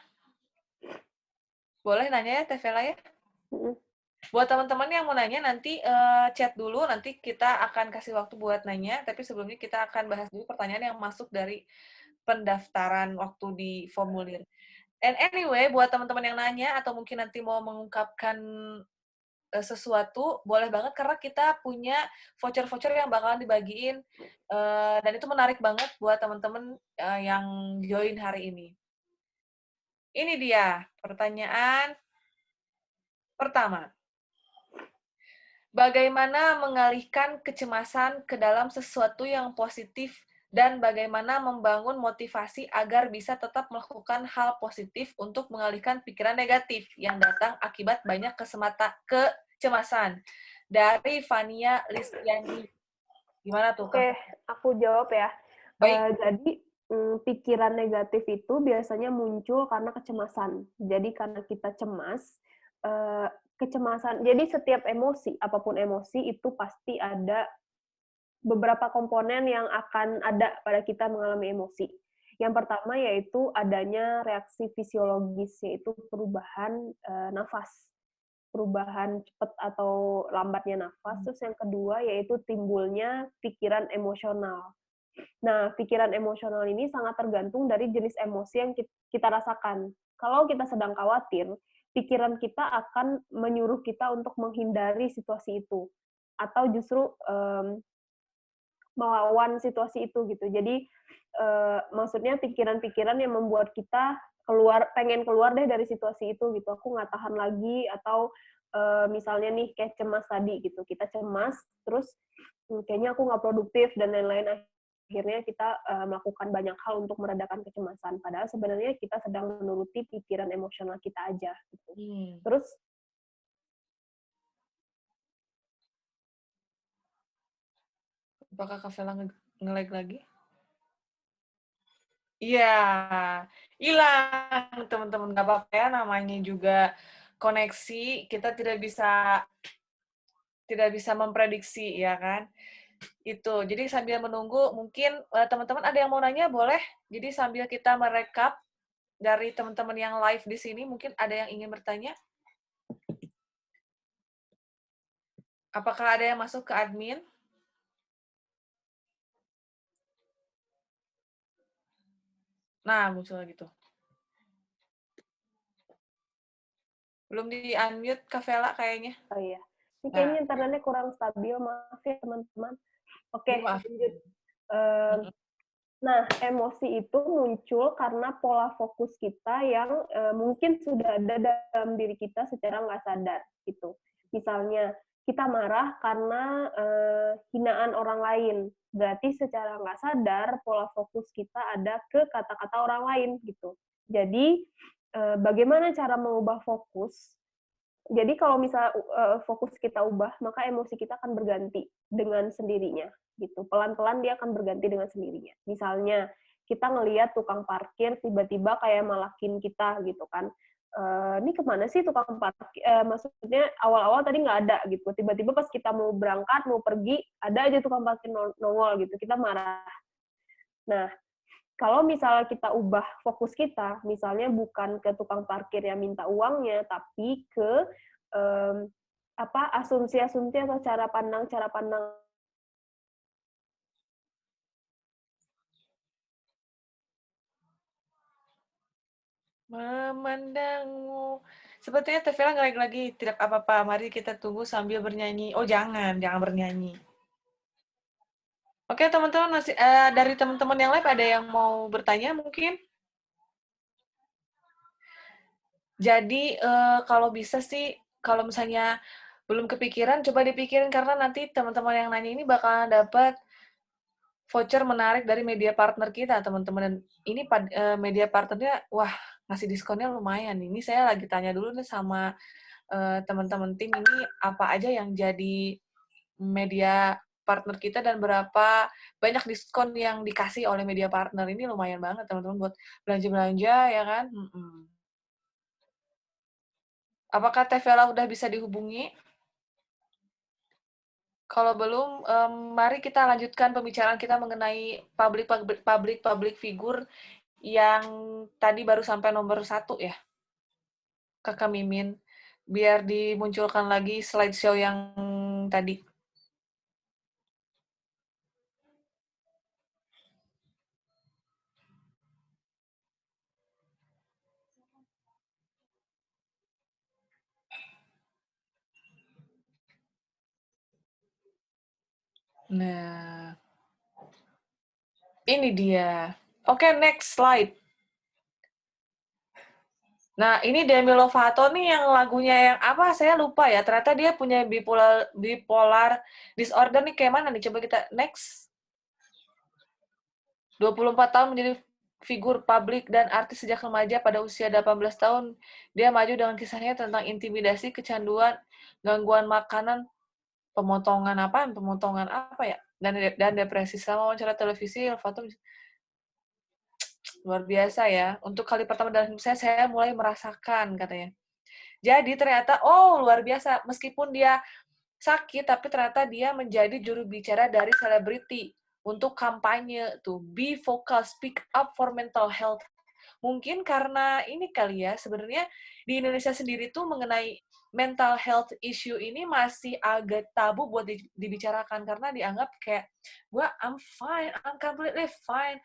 boleh nanya ya, Teh Vela ya? Buat teman-teman yang mau nanya nanti chat dulu, nanti kita akan kasih waktu buat nanya, tapi sebelumnya kita akan bahas dulu pertanyaan yang masuk dari pendaftaran waktu di formulir. And anyway, buat teman-teman yang nanya atau mungkin nanti mau mengungkapkan sesuatu, boleh banget karena kita punya voucher-voucher yang bakalan dibagiin dan itu menarik banget buat teman-teman yang join hari ini. Ini dia pertanyaan pertama. Bagaimana mengalihkan kecemasan ke dalam sesuatu yang positif dan bagaimana membangun motivasi agar bisa tetap melakukan hal positif untuk mengalihkan pikiran negatif yang datang akibat banyak kecemasan. Dari Fania Listiani. Gimana tuh, Kak? Oke, aku jawab ya. Baik. Jadi, pikiran negatif itu biasanya muncul karena kecemasan. Jadi karena kita cemas, kecemasan jadi setiap emosi, apapun emosi itu pasti ada beberapa komponen yang akan ada pada kita mengalami emosi. Yang pertama yaitu adanya reaksi fisiologis, yaitu perubahan, nafas. Perubahan cepat atau lambatnya nafas. Terus yang kedua yaitu timbulnya pikiran emosional. Nah, pikiran emosional ini sangat tergantung dari jenis emosi yang kita rasakan. Kalau kita sedang khawatir, pikiran kita akan menyuruh kita untuk menghindari situasi itu, atau justru melawan situasi itu gitu. Jadi maksudnya pikiran-pikiran yang membuat kita pengen keluar deh dari situasi itu gitu. Aku nggak tahan lagi atau misalnya nih kayak cemas tadi gitu. Kita cemas terus kayaknya aku nggak produktif dan lain-lain. Akhirnya kita melakukan banyak hal untuk meredakan kecemasan. Padahal sebenarnya kita sedang menuruti pikiran emosional kita aja gitu. Terus Apakah Kak Vela nge-lag lagi? Iya, hilang teman-teman, nggak apa-apa ya, namanya juga koneksi, kita tidak bisa memprediksi ya kan. Itu, jadi sambil menunggu mungkin teman-teman ada yang mau nanya boleh. Jadi sambil kita merekap dari teman-teman yang live di sini, mungkin ada yang ingin bertanya. Apakah ada yang masuk ke admin? Nah, muncul lagi tuh. Belum di-unmute Kak Vela kayaknya. Oh iya. Ini Nah, kayaknya internetnya kurang stabil, maaf ya teman-teman. Oke, dimaafin. lanjut. Em, Nah, emosi itu muncul karena pola fokus kita yang mungkin sudah ada dalam diri kita secara nggak sadar gitu. Misalnya kita marah karena hinaan orang lain, berarti secara nggak sadar pola fokus kita ada ke kata-kata orang lain gitu. Jadi bagaimana cara mengubah fokus? Jadi kalau misal fokus kita ubah, maka emosi kita akan berganti dengan sendirinya gitu. Pelan-pelan dia akan berganti dengan sendirinya. Misalnya kita ngelihat tukang parkir tiba-tiba kayak malakin kita gitu kan. Ini kemana sih tukang parkir? Maksudnya awal-awal tadi nggak ada gitu. Tiba-tiba pas kita mau berangkat, mau pergi, ada aja tukang parkir nongol gitu. Kita marah. Nah, kalau misalnya kita ubah fokus kita, misalnya bukan ke tukang parkir yang minta uangnya, tapi ke um, asumsi-asumsi atau cara pandang. Memandangmu. Sepertinya Tevela nge lagi. Tidak apa-apa, mari kita tunggu sambil bernyanyi. Oh, jangan bernyanyi. Oke, teman-teman masih dari teman-teman yang live ada yang mau bertanya mungkin? Jadi kalau bisa sih, kalau misalnya belum kepikiran, coba dipikirin karena nanti teman-teman yang nanya ini bakalan dapat voucher menarik dari media partner kita, teman-teman. Dan ini media partnernya, wah, ngasih diskonnya lumayan. Ini saya lagi tanya dulu nih sama teman-teman tim ini apa aja yang jadi media partner kita dan berapa banyak diskon yang dikasih oleh media partner. Ini lumayan banget teman-teman buat belanja-belanja ya kan. Apakah Tevela udah bisa dihubungi? Kalau belum, mari kita lanjutkan pembicaraan kita mengenai public figure yang tadi baru sampai nomor 1 ya, Kakak Mimin. Biar dimunculkan lagi slideshow yang tadi. Nah, ini dia. Oke, next slide. Nah, ini Demi Lovato nih yang lagunya yang apa? Saya lupa ya. Ternyata dia punya bipolar disorder nih kayak mana nih? Coba kita next. 24 tahun menjadi figur publik dan artis sejak remaja. Pada usia 18 tahun, dia maju dengan kisahnya tentang intimidasi, kecanduan, gangguan makanan, pemotongan apa ya, dan depresi. Selama wawancara televisi, Lovato luar biasa ya. Untuk kali pertama dalam hidup saya mulai merasakan, katanya. Jadi ternyata, oh luar biasa, meskipun dia sakit, tapi ternyata dia menjadi juru bicara dari selebriti untuk kampanye tuh, be vocal, speak up for mental health. Mungkin karena ini kali ya, sebenarnya di Indonesia sendiri tuh mengenai mental health issue ini masih agak tabu buat dibicarakan karena dianggap kayak gue I'm fine, I'm completely fine,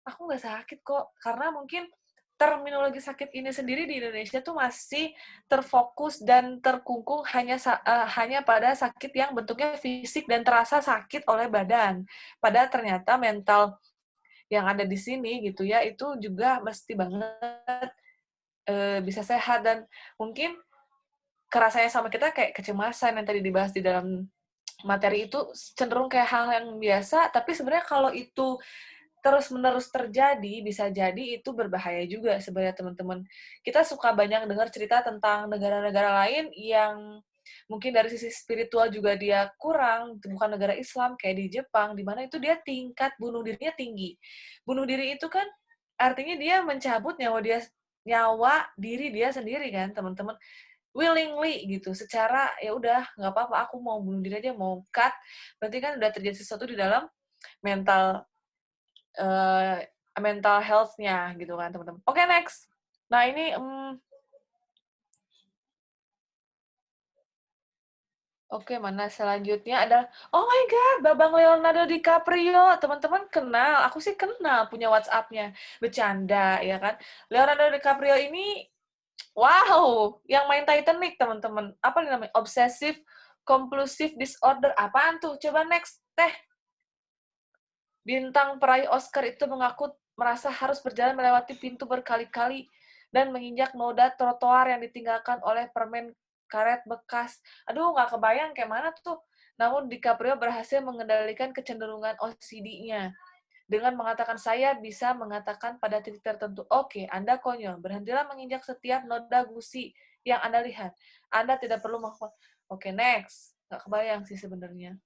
aku nggak sakit kok. Karena mungkin terminologi sakit ini sendiri di Indonesia tuh masih terfokus dan terkungkung hanya pada sakit yang bentuknya fisik dan terasa sakit oleh badan. Padahal ternyata mental yang ada di sini gitu ya, itu juga mesti banget bisa sehat. Dan mungkin kerasanya sama kita kayak kecemasan yang tadi dibahas di dalam materi itu cenderung kayak hal yang biasa, tapi sebenarnya kalau itu terus-menerus terjadi, bisa jadi itu berbahaya juga sebenarnya teman-teman. Kita suka banyak dengar cerita tentang negara-negara lain yang mungkin dari sisi spiritual juga dia kurang, bukan negara Islam, kayak di Jepang, di mana itu dia tingkat bunuh dirinya tinggi. Bunuh diri itu kan artinya dia mencabut nyawa diri dia sendiri kan, teman-teman. Willingly gitu, secara ya udah nggak apa-apa, aku mau bunuh diri aja, mau cut, berarti kan udah terjadi sesuatu di dalam mental mental health-nya gitu kan, teman-teman. Oke, next. Nah, ini oke, mana selanjutnya adalah, oh my God, Babang Leonardo DiCaprio. Teman-teman kenal, aku sih kenal, punya WhatsApp-nya. Bercanda, ya kan. Leonardo DiCaprio ini, wow, yang main Titanic, teman-teman. Apa nih namanya? Obsessive Compulsive Disorder. Apaan tuh? Coba next, Teh. Bintang peraih Oscar itu mengaku merasa harus berjalan melewati pintu berkali-kali dan menginjak noda trotoar yang ditinggalkan oleh permen karet bekas. Aduh, nggak kebayang kayak mana tuh. Namun DiCaprio berhasil mengendalikan kecenderungan OCD-nya dengan mengatakan, saya bisa mengatakan pada titik tertentu, oke, Anda konyol, berhentilah menginjak setiap noda gusi yang Anda lihat. Anda tidak perlu melakukan. Oke, next. Nggak kebayang sih sebenarnya.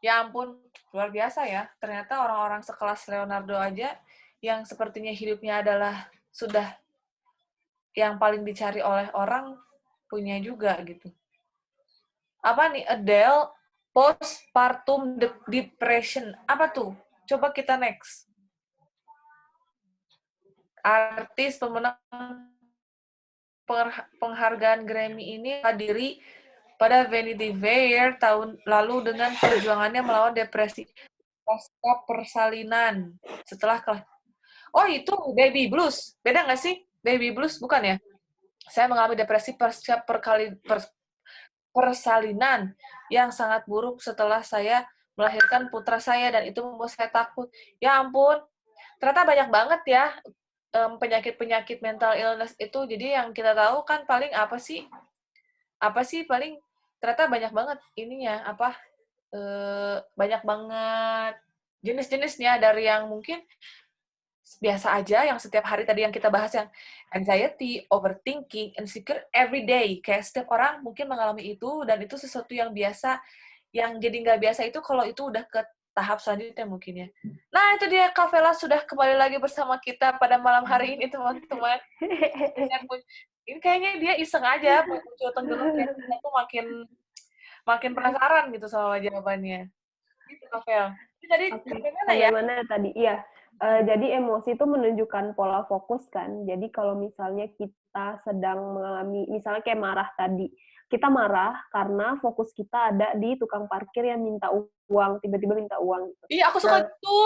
Ya ampun, luar biasa ya. Ternyata orang-orang sekelas Leonardo aja yang sepertinya hidupnya adalah sudah yang paling dicari oleh orang punya juga gitu. Apa nih? Adele postpartum depression. Apa tuh? Coba kita next. Artis pemenang penghargaan Grammy ini hadiri pada Vanity Fair tahun lalu dengan perjuangannya melawan depresi pasca persalinan. Setelah Oh, itu baby blues. Beda nggak sih? Baby blues bukan ya? Saya mengalami depresi pasca persalinan yang sangat buruk setelah saya melahirkan putra saya dan itu membuat saya takut. Ya ampun, ternyata banyak banget ya penyakit-penyakit mental illness itu. Jadi yang kita tahu kan paling apa sih? Apa sih paling ternyata banyak banget ininya apa? Banyak banget jenis-jenisnya dari yang mungkin biasa aja yang setiap hari tadi yang kita bahas yang anxiety, overthinking, insecure every day. Kayak setiap orang mungkin mengalami itu dan itu sesuatu yang biasa. Yang jadi nggak biasa itu kalau itu udah ke tahap selanjutnya mungkin ya. Nah itu dia Kak Vela sudah kembali lagi bersama kita pada malam hari ini teman-teman. Ini kayaknya dia iseng aja muncul tenggelam dan aku makin makin penasaran gitu sama jawabannya. Gitu Kak Vel. Jadi Oke, sampai mana sampai ya? mana tadi? Iya, jadi emosi itu menunjukkan pola fokus kan. Jadi kalau misalnya kita sedang mengalami, misalnya kayak marah tadi, kita marah karena fokus kita ada di tukang parkir yang minta uang, tiba-tiba minta uang gitu. Iya, aku suka Nah, gitu.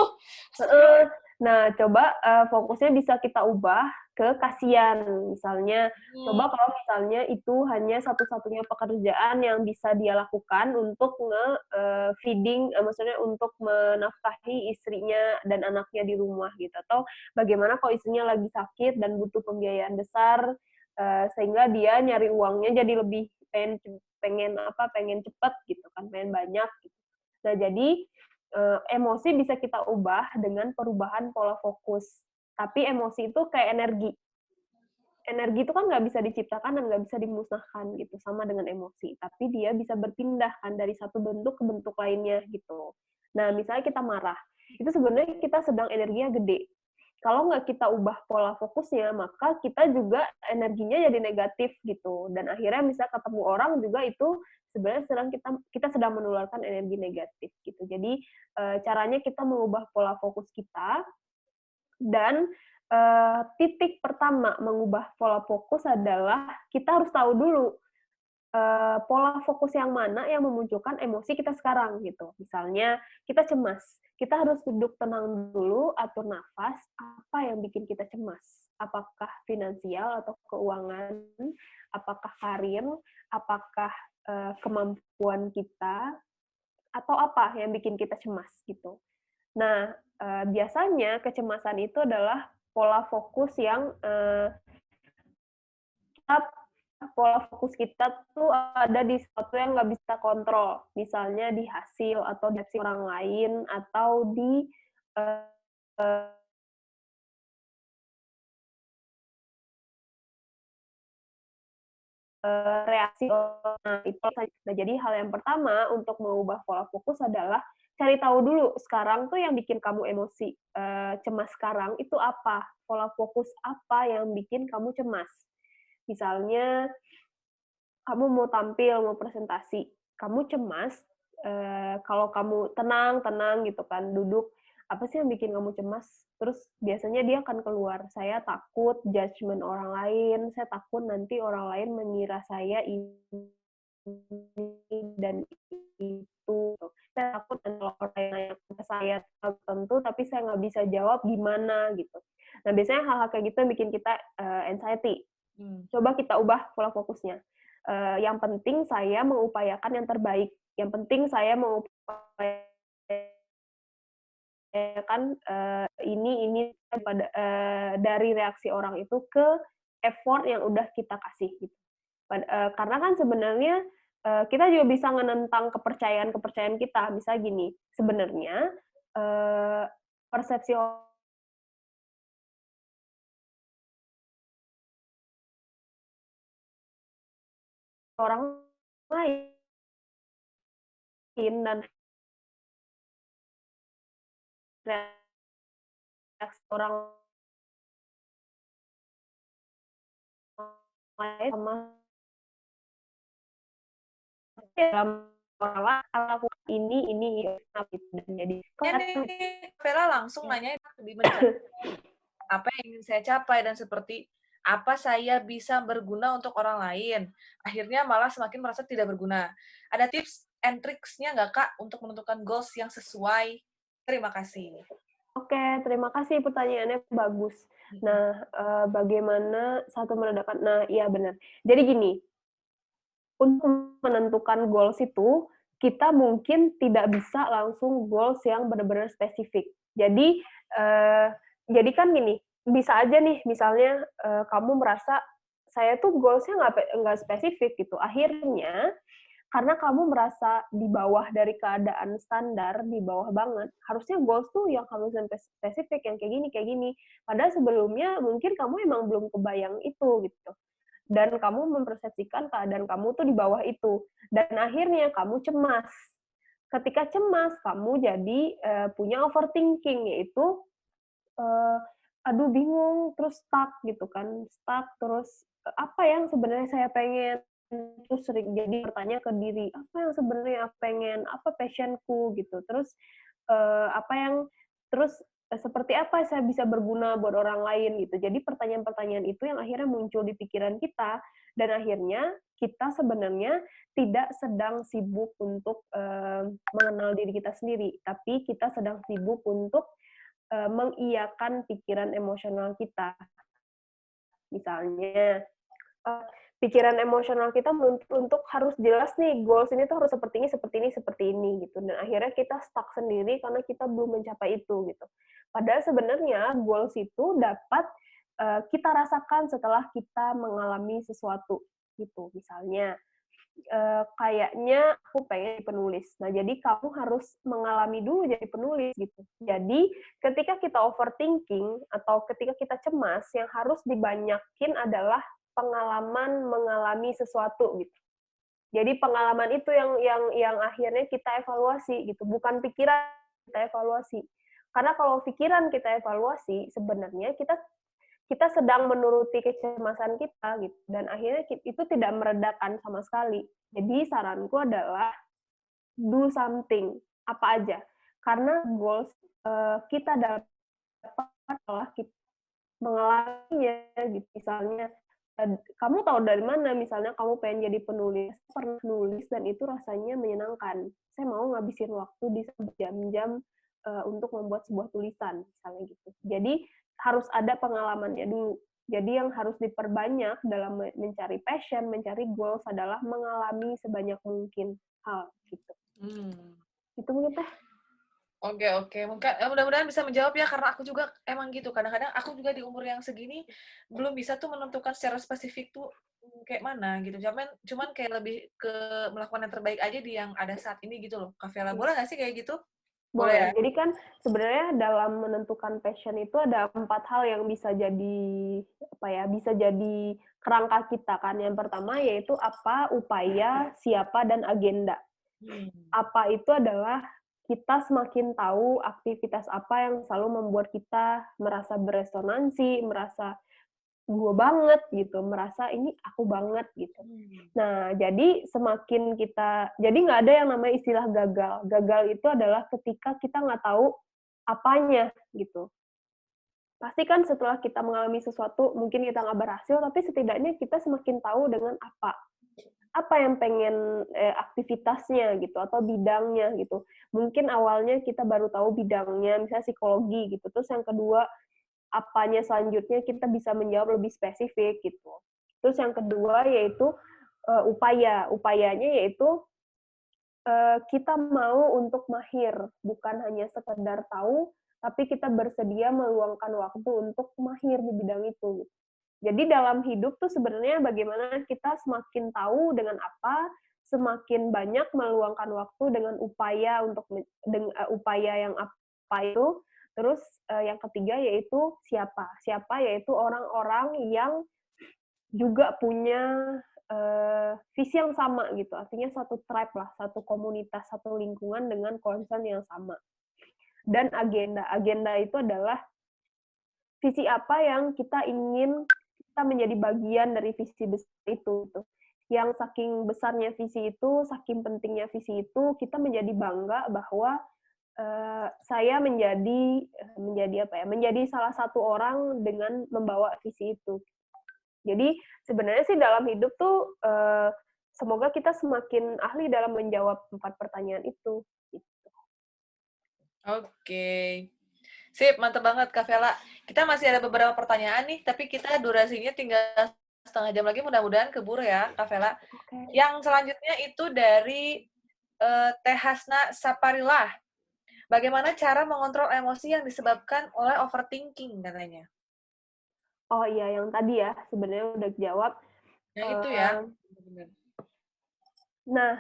Nah, coba fokusnya bisa kita ubah ke kasihan. Misalnya, Hmm, coba kalau misalnya itu hanya satu-satunya pekerjaan yang bisa dia lakukan untuk feeding, maksudnya untuk menafkahi istrinya dan anaknya di rumah gitu. Atau bagaimana kalau istrinya lagi sakit dan butuh pembiayaan besar, sehingga dia nyari uangnya jadi lebih pengen cepat gitu kan, pengen banyak gitu. Nah, jadi emosi bisa kita ubah dengan perubahan pola fokus. Tapi emosi itu kayak energi. Energi itu kan nggak bisa diciptakan dan nggak bisa dimusnahkan gitu, sama dengan emosi. Tapi dia bisa berpindah kan dari satu bentuk ke bentuk lainnya gitu. Nah, misalnya kita marah, itu sebenarnya kita sedang energinya gede. Kalau nggak kita ubah pola fokusnya, maka kita juga energinya jadi negatif gitu. Dan akhirnya bisa ketemu orang juga itu sebenarnya kita sedang menularkan energi negatif gitu. Jadi caranya kita mengubah pola fokus kita dan titik pertama mengubah pola fokus adalah kita harus tahu dulu pola fokus yang mana yang memunculkan emosi kita sekarang gitu. Misalnya kita cemas, kita harus duduk tenang dulu, atur nafas, apa yang bikin kita cemas? Apakah finansial atau keuangan? Apakah karir? Apakah kemampuan kita? Atau apa yang bikin kita cemas gitu? Nah, biasanya kecemasan itu adalah pola fokus yang pola fokus kita tuh ada di sesuatu yang nggak bisa kontrol, misalnya di hasil atau di aksi orang lain atau di uh, reaksi orang. Nah, jadi hal yang pertama untuk mengubah pola fokus adalah cari tahu dulu sekarang tuh yang bikin kamu emosi, cemas sekarang itu apa, pola fokus apa yang bikin kamu cemas. Misalnya kamu mau tampil, mau presentasi, kamu cemas, kalau kamu tenang gitu kan, duduk, apa sih yang bikin kamu cemas? Terus biasanya dia akan keluar, "Saya takut judgement orang lain, saya takut nanti orang lain mengira saya ini dan itu. Saya takut nanti kalau orang yang nanya ke saya tertentu, tapi saya nggak bisa jawab gimana?" Gitu. Nah, biasanya hal-hal kayak gitu yang bikin kita, anxiety. Hmm. Coba kita ubah pola fokusnya. Yang penting saya mengupayakan yang terbaik, yang penting saya mengupayakan, ini pada dari reaksi orang itu ke effort yang udah kita kasih gitu. Karena kan sebenarnya, kita juga bisa menentang kepercayaan-kepercayaan kita. Misal gini, sebenarnya, eee, persepsi orang lain dan reaksi orang lain sama dalam lakukan ini, gitu. Dan jadi Ya nih, Vela langsung nanya di menit apa yang ingin saya capai dan seperti apa saya bisa berguna untuk orang lain. Akhirnya malah semakin merasa tidak berguna. Ada tips and tricks-nya nggak Kak untuk menentukan goals yang sesuai? Terima kasih. Oke, terima kasih pertanyaannya bagus. Mhm. Nah, bagaimana satu meredakan nah, iya benar. Jadi gini, untuk menentukan goals itu, kita mungkin tidak bisa langsung goals yang benar-benar spesifik. Jadi, eee, jadi kan gini, bisa aja nih misalnya, kamu merasa, "Saya tuh goals-nya nggak spesifik," gitu. Akhirnya karena kamu merasa di bawah dari keadaan standar, di bawah banget, harusnya goals tuh yang harus sampai spesifik, yang kayak gini. Padahal sebelumnya mungkin kamu emang belum kebayang itu, gitu. Dan kamu mempersepsikan keadaan kamu tuh di bawah itu. Dan akhirnya kamu cemas. Ketika cemas, kamu jadi, punya overthinking, yaitu, eee, aduh bingung, terus stuck gitu kan, stuck terus, apa yang sebenarnya saya pengen, terus sering jadi bertanya ke diri, apa yang sebenarnya aku pengen, apa passion-ku gitu, terus, apa yang terus, seperti apa saya bisa berguna buat orang lain gitu. Jadi pertanyaan-pertanyaan itu yang akhirnya muncul di pikiran kita, dan akhirnya kita sebenarnya tidak sedang sibuk untuk, mengenal diri kita sendiri, tapi kita sedang sibuk untuk mengiyakan pikiran emosional kita. Misalnya, pikiran emosional kita untuk harus jelas nih, goals ini tuh harus seperti ini seperti ini seperti ini, gitu. Dan akhirnya kita stuck sendiri karena kita belum mencapai itu, gitu. Padahal sebenarnya goals itu dapat, kita rasakan setelah kita mengalami sesuatu, gitu. Misalnya, kayaknya aku pengen jadi penulis. Nah, jadi kamu harus mengalami dulu jadi penulis gitu. Jadi, ketika kita overthinking atau ketika kita cemas, yang harus dibanyakin adalah pengalaman mengalami sesuatu gitu. Jadi pengalaman itu yang akhirnya kita evaluasi gitu, bukan pikiran kita evaluasi. Karena kalau pikiran kita evaluasi, sebenarnya kita kita sedang menuruti kecemasan kita gitu, dan akhirnya itu tidak meredakan sama sekali. Jadi saranku adalah do something, apa aja. Karena goals, kita dapat setelah kita mengalaminya gitu. Misalnya, kamu tahu dari mana, misalnya kamu pengen jadi penulis, pernah nulis dan itu rasanya menyenangkan. Saya mau ngabisin waktu di berjam-jam, untuk membuat sebuah tulisan, misalnya gitu. Jadi, harus ada pengalamannya dulu. Jadi yang harus diperbanyak dalam mencari passion, mencari goals adalah mengalami sebanyak mungkin hal, gitu. Hmm. Itu mungkin Teh. Oke, oke. Mungkin mudah-mudahan bisa menjawab ya, karena aku juga emang gitu. Kadang-kadang aku juga di umur yang segini belum bisa tuh menentukan secara spesifik tuh kayak mana gitu. Cuman kayak lebih ke melakukan yang terbaik aja di yang ada saat ini gitu loh. Kak Vela, boleh nggak sih kayak gitu? Boleh ya? Boleh. Jadi kan sebenarnya dalam menentukan passion itu ada 4 hal yang bisa jadi, apa ya, bisa jadi kerangka kita kan. Yang pertama yaitu apa, upaya, siapa, dan agenda. Hmm. Apa itu adalah kita semakin tahu aktivitas apa yang selalu membuat kita merasa beresonansi, merasa gue banget gitu, merasa ini aku banget gitu. Nah, jadi semakin kita, jadi nggak ada yang namanya istilah gagal. Gagal itu adalah ketika kita nggak tahu apanya gitu. Pasti kan setelah kita mengalami sesuatu, mungkin kita nggak berhasil, tapi setidaknya kita semakin tahu dengan apa yang pengen aktivitasnya gitu atau bidangnya gitu. Mungkin awalnya kita baru tahu bidangnya, misalnya psikologi gitu. Terus yang kedua, apanya selanjutnya kita bisa menjawab lebih spesifik gitu. Terus yang kedua yaitu upaya. Upayanya yaitu kita mau untuk mahir, bukan hanya sekedar tahu, tapi kita bersedia meluangkan waktu untuk mahir di bidang itu. Jadi dalam hidup tuh sebenarnya bagaimana kita semakin tahu dengan apa, semakin banyak meluangkan waktu dengan upaya untuk upaya yang apa itu. Terus yang ketiga yaitu siapa. Siapa yaitu orang-orang yang juga punya visi yang sama gitu. Artinya satu tribe lah, satu komunitas, satu lingkungan dengan concern yang sama. Dan agenda. Agenda itu adalah visi apa yang kita ingin kita menjadi bagian dari visi besar itu. Gitu. Yang saking besarnya visi itu, saking pentingnya visi itu, kita menjadi bangga bahwa saya menjadi salah satu orang dengan membawa visi itu. Jadi sebenarnya sih dalam hidup tuh semoga kita semakin ahli dalam menjawab 4 pertanyaan itu. Oke. Sip, mantap banget Kak Vela. Kita masih ada beberapa pertanyaan nih, tapi kita durasinya tinggal setengah jam lagi, mudah-mudahan keburu ya Kak Vela. Oke. Yang selanjutnya itu dari Teh Hasna Saparilah. Bagaimana cara mengontrol emosi yang disebabkan oleh overthinking katanya? Oh iya, yang tadi ya sebenarnya udah dijawab. Yang itu ya. Nah,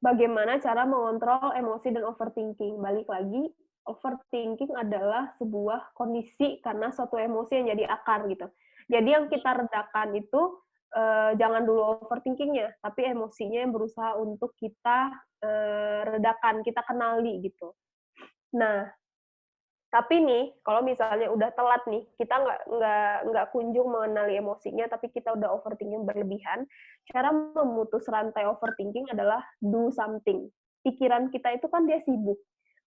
bagaimana cara mengontrol emosi dan overthinking? Balik lagi, overthinking adalah sebuah kondisi karena suatu emosi yang jadi akar gitu. Jadi yang kita redakan itu jangan dulu overthinkingnya, tapi emosinya yang berusaha untuk kita redakan, kita kenali gitu. Nah, tapi nih, kalau misalnya udah telat nih, kita nggak kunjung mengenali emosinya, tapi kita udah overthinking berlebihan, cara memutus rantai overthinking adalah do something. Pikiran kita itu kan dia sibuk.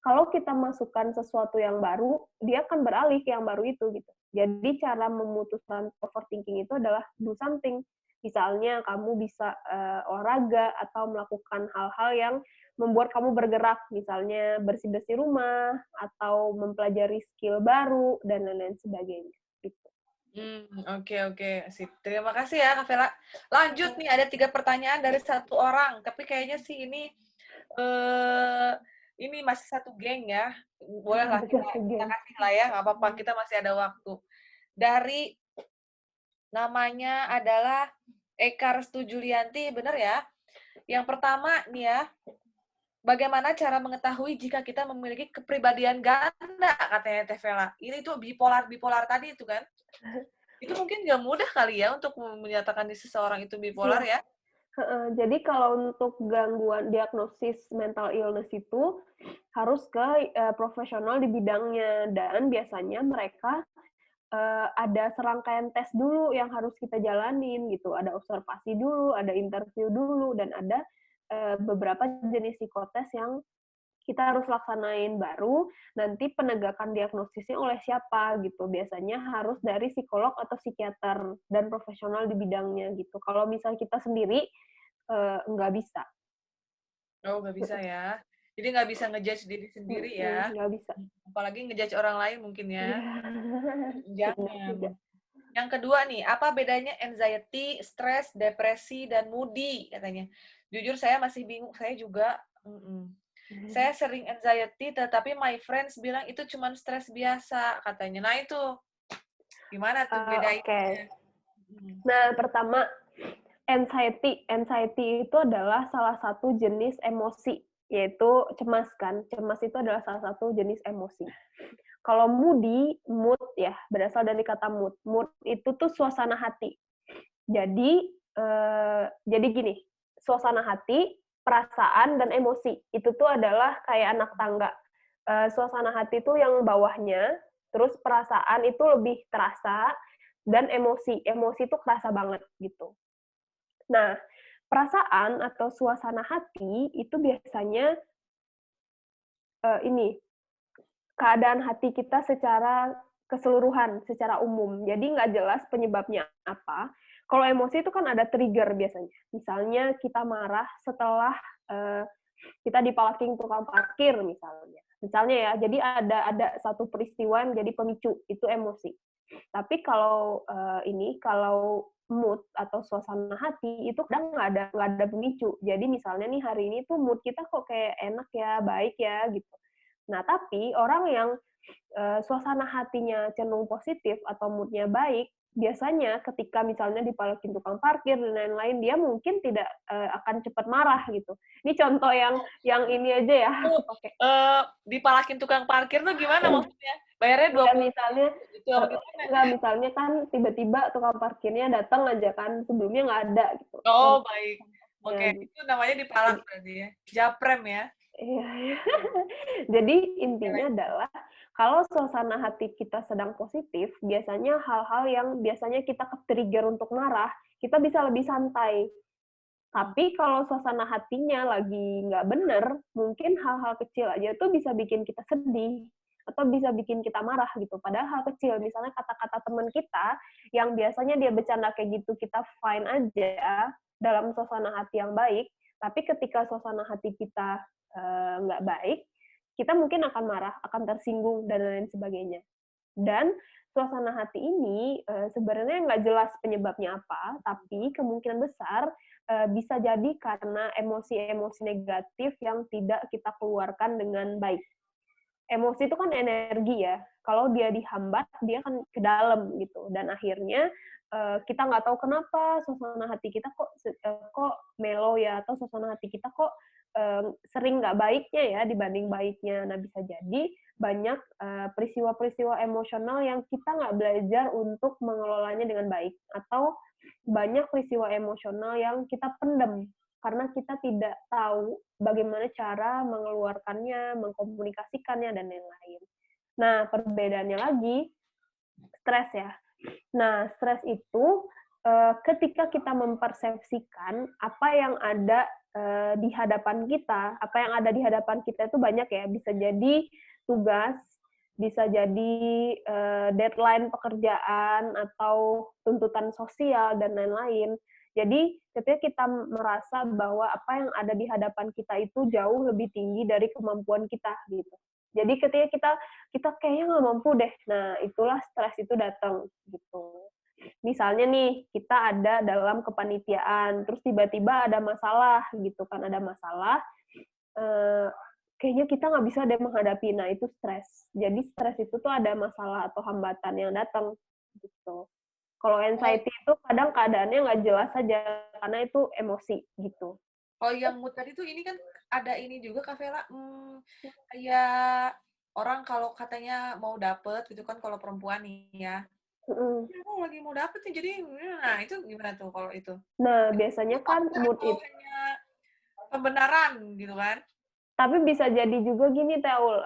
Kalau kita masukkan sesuatu yang baru, dia akan beralih ke yang baru itu gitu. Jadi cara memutus rantai overthinking itu adalah do something. Misalnya kamu bisa olahraga atau melakukan hal-hal yang membuat kamu bergerak, misalnya bersih-bersih rumah, atau mempelajari skill baru, dan lain-lain sebagainya. Gitu. Oke. Sip. Terima kasih ya, Kak Vela. Lanjut nih, ada 3 pertanyaan dari satu orang. Tapi kayaknya sih ini masih satu geng ya. Bolehlah kita kasih lah ya, nggak apa-apa. Kita masih ada waktu. Dari namanya adalah Eka Restu Julianti, bener ya? Yang pertama nih ya, bagaimana cara mengetahui jika kita memiliki kepribadian ganda, katanya Teh Vela. Ini tuh bipolar tadi itu kan? Itu mungkin nggak mudah kali ya untuk menyatakan di seseorang itu bipolar ya? Jadi kalau untuk gangguan diagnosis mental illness itu harus ke profesional di bidangnya, dan biasanya mereka ada serangkaian tes dulu yang harus kita jalanin gitu. Ada observasi dulu, ada interview dulu, dan ada beberapa jenis psikotes yang kita harus laksanain. Baru nanti penegakan diagnosisnya oleh siapa gitu. Biasanya harus dari psikolog atau psikiater dan profesional di bidangnya gitu. Kalau misalnya kita sendiri, nggak bisa. Oh, nggak bisa ya. Jadi nggak bisa ngejudge diri sendiri ya. Nggak bisa. Apalagi ngejudge orang lain mungkin ya. Iya, benar juga. Jangan. Yang kedua nih, apa bedanya anxiety, stres, depresi, dan moody katanya? Jujur saya masih bingung, saya juga. Saya sering anxiety, tetapi my friends bilang itu cuma stres biasa katanya. Nah itu, gimana tuh bedainnya? Oke. Nah, pertama, anxiety. Anxiety itu adalah salah satu jenis emosi, yaitu cemas kan. Cemas itu adalah salah satu jenis emosi. Kalau mood ya, berasal dari kata mood. Mood itu tuh suasana hati. Jadi gini, suasana hati perasaan dan emosi. Itu tuh adalah kayak anak tangga. Suasana hati itu yang bawahnya, terus perasaan itu lebih terasa, dan emosi itu kerasa banget gitu. Nah, perasaan atau suasana hati itu biasanya ini keadaan hati kita secara keseluruhan, secara umum. Jadi nggak jelas penyebabnya apa. Kalau emosi itu kan ada trigger biasanya. Misalnya kita marah setelah kita dipalaking tukang parkir misalnya. Misalnya ya, jadi ada satu peristiwa yang menjadi pemicu, itu emosi. Tapi kalau mood atau suasana hati itu kadang nggak ada pemicu. Jadi misalnya nih hari ini tuh mood kita kok kayak enak ya, baik ya gitu. Nah tapi orang yang suasana hatinya cenderung positif atau mood-nya baik, biasanya ketika misalnya dipalakin tukang parkir dan lain-lain, dia mungkin tidak akan cepat marah gitu. Ini contoh yang ini aja ya Tuh, aku pakai. dipalakin tukang parkir tuh gimana maksudnya? Bayarnya dua Nggak puluh misalnya itu apa gimana? nggak misalnya kan tiba-tiba tukang parkirnya datang aja kan, sebelumnya nggak ada gitu. Oh, baik. Ya, Oke, itu namanya dipalak berarti ya? Japrem ya? iya. Jadi intinya adalah kalau suasana hati kita sedang positif, biasanya hal-hal yang biasanya kita ke-trigger untuk marah, kita bisa lebih santai. Tapi kalau suasana hatinya lagi nggak bener, mungkin hal-hal kecil aja tuh bisa bikin kita sedih atau bisa bikin kita marah gitu. Padahal hal kecil, misalnya kata-kata teman kita yang biasanya dia bercanda kayak gitu, kita fine aja dalam suasana hati yang baik, tapi ketika suasana hati kita nggak baik, kita mungkin akan marah, akan tersinggung, dan lain sebagainya. Dan suasana hati ini sebenarnya nggak jelas penyebabnya apa, tapi kemungkinan besar bisa jadi karena emosi-emosi negatif yang tidak kita keluarkan dengan baik. Emosi itu kan energi ya, kalau dia dihambat, dia kan ke dalam gitu, dan akhirnya kita nggak tahu kenapa suasana hati kita kok mellow ya, atau suasana hati kita kok sering nggak baiknya ya dibanding baiknya. Nah, bisa jadi banyak peristiwa-peristiwa emosional yang kita nggak belajar untuk mengelolanya dengan baik, atau banyak peristiwa emosional yang kita pendem karena kita tidak tahu bagaimana cara mengeluarkannya, mengkomunikasikannya, dan lain-lain. Nah, perbedaannya lagi, stres ya. Nah, stres itu ketika kita mempersepsikan apa yang ada di hadapan kita, apa yang ada di hadapan kita itu banyak ya, bisa jadi tugas, bisa jadi deadline pekerjaan atau tuntutan sosial dan lain-lain. Jadi ketika kita merasa bahwa apa yang ada di hadapan kita itu jauh lebih tinggi dari kemampuan kita gitu. Jadi ketika kita kayaknya nggak mampu deh, nah itulah stres itu datang gitu. Misalnya nih, kita ada dalam kepanitiaan, terus tiba-tiba ada masalah gitu kan, ada masalah, kayaknya kita nggak bisa deh menghadapi, nah itu stres. Jadi stres itu tuh ada masalah atau hambatan yang datang gitu. Kalau Oh, anxiety itu kadang keadaannya nggak jelas saja, karena itu emosi gitu. kalau yang mood tadi tuh ini kan ada ini juga Kak Vela, kayak orang kalau katanya mau dapet gitu kan kalau perempuan nih ya, Mhm. "Iya, aku lagi mau dapet nih jadi" nah itu gimana tuh kalau itu? Nah, Itu biasanya kan fakta mood atau hanya pembenaran gitu kan? tapi bisa jadi juga gini Teul,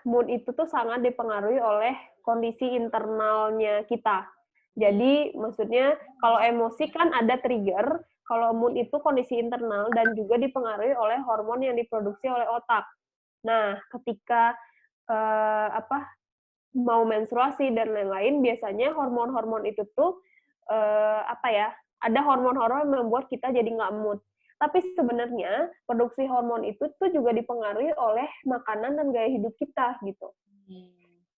mood itu tuh sangat dipengaruhi oleh kondisi internalnya kita. Mmm, Jadi maksudnya kalau bisa emosi kan ada trigger, kalau mood itu kondisi internal dan juga dipengaruhi oleh hormon yang diproduksi oleh otak. Nah, ketika eee, apa, mau menstruasi dan lain-lain, biasanya hormon-hormon itu tuh, ada hormon-hormon yang membuat kita jadi nggak mood. Tapi sebenarnya produksi hormon itu tuh juga dipengaruhi oleh makanan dan gaya hidup kita gitu. mmm,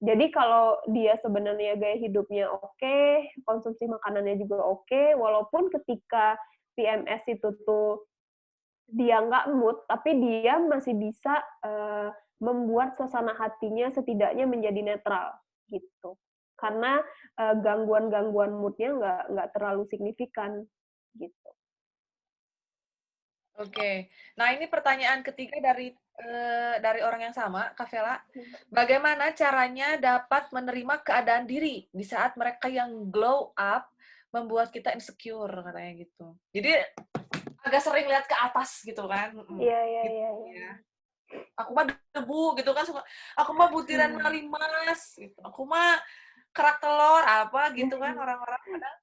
Jadi kalau dia sebenarnya gaya hidupnya oke, konsumsi makanannya juga oke, walaupun ketika PMS itu tuh dia nggak mood, tapi dia masih bisa membuat suasana hatinya setidaknya menjadi netral gitu. Karena gangguan-gangguan mood-nya nggak terlalu signifikan gitu. oke. Nah ini pertanyaan ketiga dari orang yang sama, Kak Vela. Bagaimana caranya dapat menerima keadaan diri di saat mereka yang glow up membuat kita insecure katanya gitu. Jadi agak sering lihat ke atas gitu kan. Iya iya Gitu iya iya. ya. Aku mah debu gitu kan suka. Aku mah butiran mari mas gitu. Aku mah kerak telur apa gitu kan orang-orang kadang.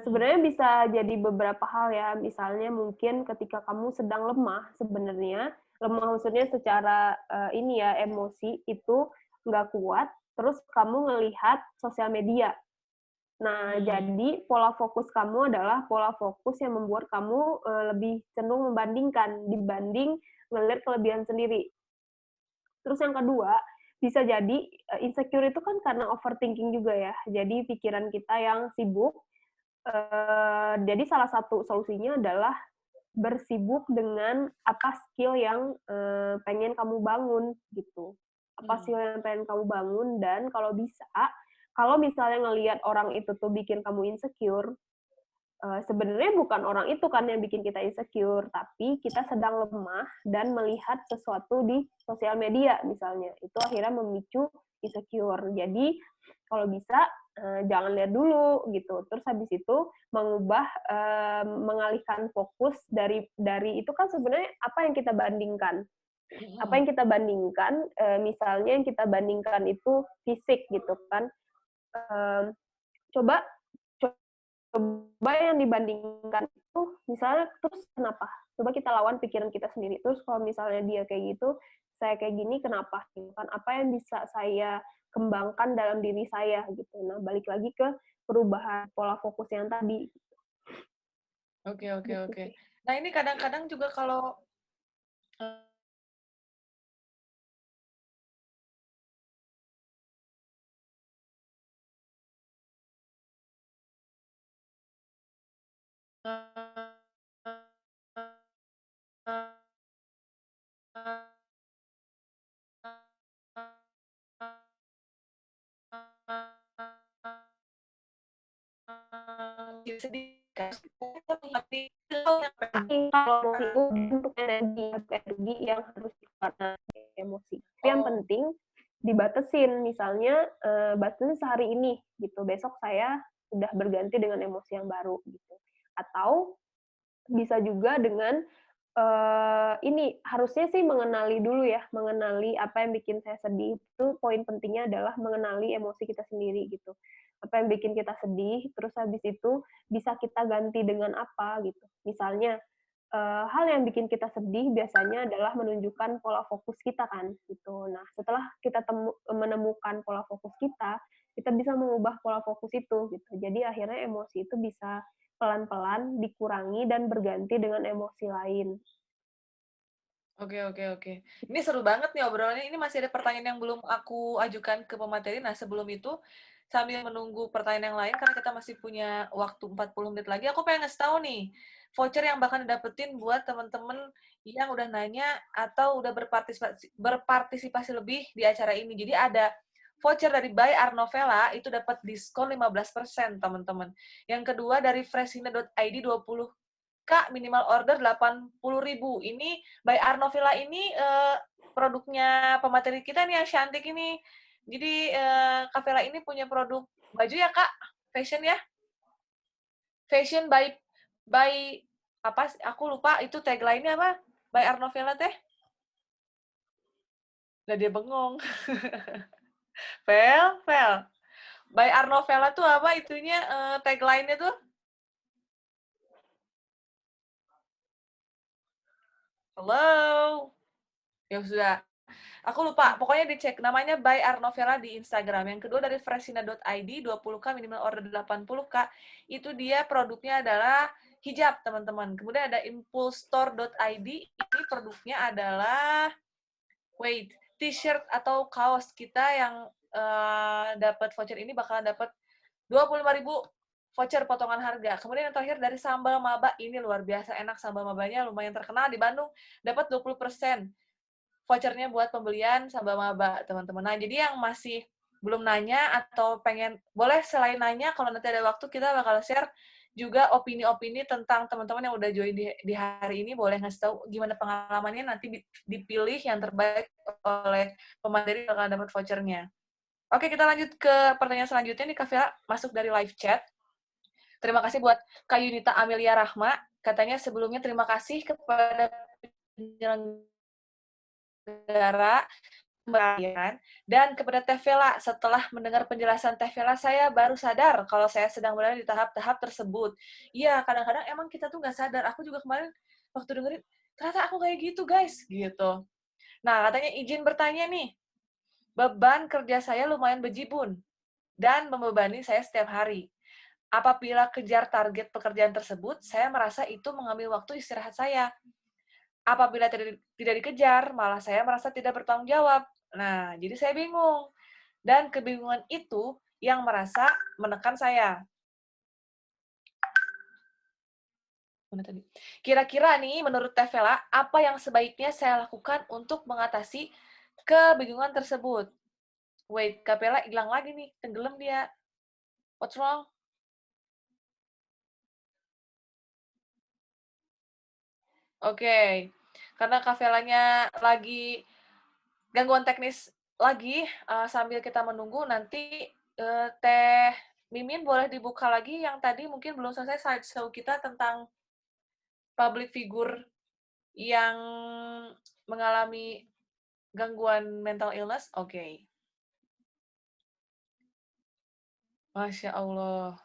Sebenarnya bisa jadi beberapa hal ya, misalnya mungkin ketika kamu sedang lemah sebenarnya, lemah maksudnya secara, ini ya, emosi itu nggak kuat, terus kamu ngelihat sosial media. Nah, Hmm. jadi pola fokus kamu adalah pola fokus yang membuat kamu, lebih cenderung membandingkan, dibanding ngelihat kelebihan sendiri. Terus yang kedua, bisa jadi, insecure itu kan karena overthinking juga ya, jadi pikiran kita yang sibuk. Jadi salah satu solusinya adalah bersibuk dengan apa skill yang, pengen kamu bangun gitu. Apa Hmm. skill yang pengen kamu bangun dan kalau bisa, kalau misalnya ngelihat orang itu tuh bikin kamu insecure, sebenarnya bukan orang itu kan yang bikin kita insecure, tapi kita sedang lemah dan melihat sesuatu di sosial media misalnya, itu akhirnya memicu insecure. Jadi kalau bisa, jangan lihat dulu gitu, terus habis itu mengubah, mengalihkan fokus dari itu kan sebenarnya apa yang kita bandingkan. Apa Hmm. yang kita bandingkan, misalnya yang kita bandingkan itu fisik gitu kan, mmm, coba coba yang dibandingkan itu misalnya terus kenapa? Coba kita lawan pikiran kita sendiri. Terus kalau misalnya dia kayak gitu, saya kayak gini kenapa? Gitu kan. Apa yang bisa saya kembangkan dalam diri saya gitu. Nah, balik lagi ke perubahan pola fokus yang tadi Oke, oke, gitu oke. sih. Nah, ini kadang-kadang juga kalau sedih kan, Kalau emosi itu bentuk energi yang harus dikeluarkan dari emosi. Tapi yang oh, penting dibatasin, misalnya, batasin sehari ini gitu, besok saya udah berganti dengan emosi yang baru gitu. Atau bisa juga dengan, ini harusnya sih mengenali dulu ya, mengenali apa yang bikin saya sedih, itu poin pentingnya adalah mengenali emosi kita sendiri gitu. Apa yang bikin kita sedih, terus habis itu bisa kita ganti dengan apa gitu. Misalnya, hal yang bikin kita sedih biasanya adalah menunjukkan pola fokus kita kan, gitu. Nah, setelah kita menemukan pola fokus kita bisa mengubah pola fokus itu, gitu. Jadi akhirnya emosi itu bisa pelan-pelan dikurangi dan berganti dengan emosi lain. oke, oke, oke. Ini seru banget nih obrolannya. Ini masih ada pertanyaan yang belum aku ajukan ke pemateri. Nah, sebelum itu, sambil menunggu pertanyaan yang lain, karena kita masih punya waktu 40 menit lagi, aku pengen ngasih tahu nih, voucher yang bakal didapetin buat temen-temen yang udah nanya atau udah berpartisipasi lebih di acara ini. Jadi ada voucher dari Buy Arnovela, itu dapat diskon 15%, teman-teman. Yang kedua dari freshina.id 20 Kak, minimal order 80.000. Ini by Arnovilla ini produknya pemateri kita nih yang cantik ini. Jadi Kak Vela ini punya produk baju ya Kak, fashion ya. Fashion by apa? Aku lupa itu tagline-nya apa? By Arnovilla teh. Lah dia bengong. Vel. By Arnovella tuh apa itunya tagline-nya tuh? Hello. Ya sudah. Aku lupa, pokoknya dicek. Namanya by Arnovela di Instagram. Yang kedua dari fresina.id, 20K minimal order 80K. Itu dia produknya adalah hijab, teman-teman. Kemudian ada impulsestore.id, ini produknya adalah, t-shirt atau kaos. Kita yang dapat voucher ini bakalan dapat 25.000 voucher potongan harga. Kemudian yang terakhir dari Sambal Maba, ini luar biasa enak sambal mabanya, lumayan terkenal di Bandung, dapat 20% vouchernya buat pembelian sambal maba, teman-teman. Nah, jadi yang masih belum nanya atau pengen, boleh selain nanya, kalau nanti ada waktu kita bakal share juga opini-opini tentang teman-teman yang udah join di hari ini, boleh ngasih tahu gimana pengalamannya, nanti dipilih yang terbaik oleh pemateri bakal dapat vouchernya. Oke, kita lanjut ke pertanyaan selanjutnya nih, Kak Vela, masuk dari live chat. Terima kasih buat Kak Yunita Amelia Rahma. Katanya sebelumnya terima kasih kepada penyelenggara pemberian dan kepada Teh Vela. Setelah mendengar penjelasan Teh Vela, saya baru sadar kalau saya sedang berada di tahap-tahap tersebut. Iya, kadang-kadang emang kita tuh nggak sadar. Aku juga kemarin waktu dengerin, ternyata aku kayak gitu, guys. Gitu. Nah, katanya izin bertanya nih. Beban kerja saya lumayan bejibun dan membebani saya setiap hari. Apabila kejar target pekerjaan tersebut, saya merasa itu mengambil waktu istirahat saya. Apabila tidak dikejar, malah saya merasa tidak bertanggung jawab. Nah, jadi saya bingung. Dan kebingungan itu yang merasa menekan saya. Mana tadi? Kira-kira nih, menurut Teh Vela, apa yang sebaiknya saya lakukan untuk mengatasi kebingungan tersebut? Wait, Kak Vela hilang lagi nih, tenggelam dia. What's wrong? Oke, karena Kak Velanya lagi gangguan teknis lagi, sambil kita menunggu nanti, Teh Mimin boleh dibuka lagi yang tadi mungkin belum selesai slideshow kita tentang public figure yang mengalami gangguan mental illness? Oke. Masya Allah.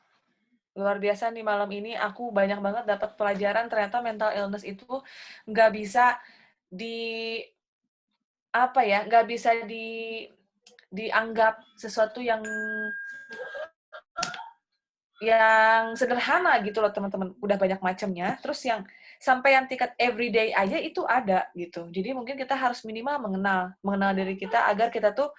Luar biasa nih malam ini aku banyak banget dapat pelajaran ternyata mental illness itu nggak bisa di apa ya, nggak bisa dianggap sesuatu yang sederhana gitu loh teman-teman. Udah banyak macamnya, terus yang sampai yang tingkat everyday aja itu ada gitu. Jadi mungkin kita harus minimal mengenal diri kita agar kita tuh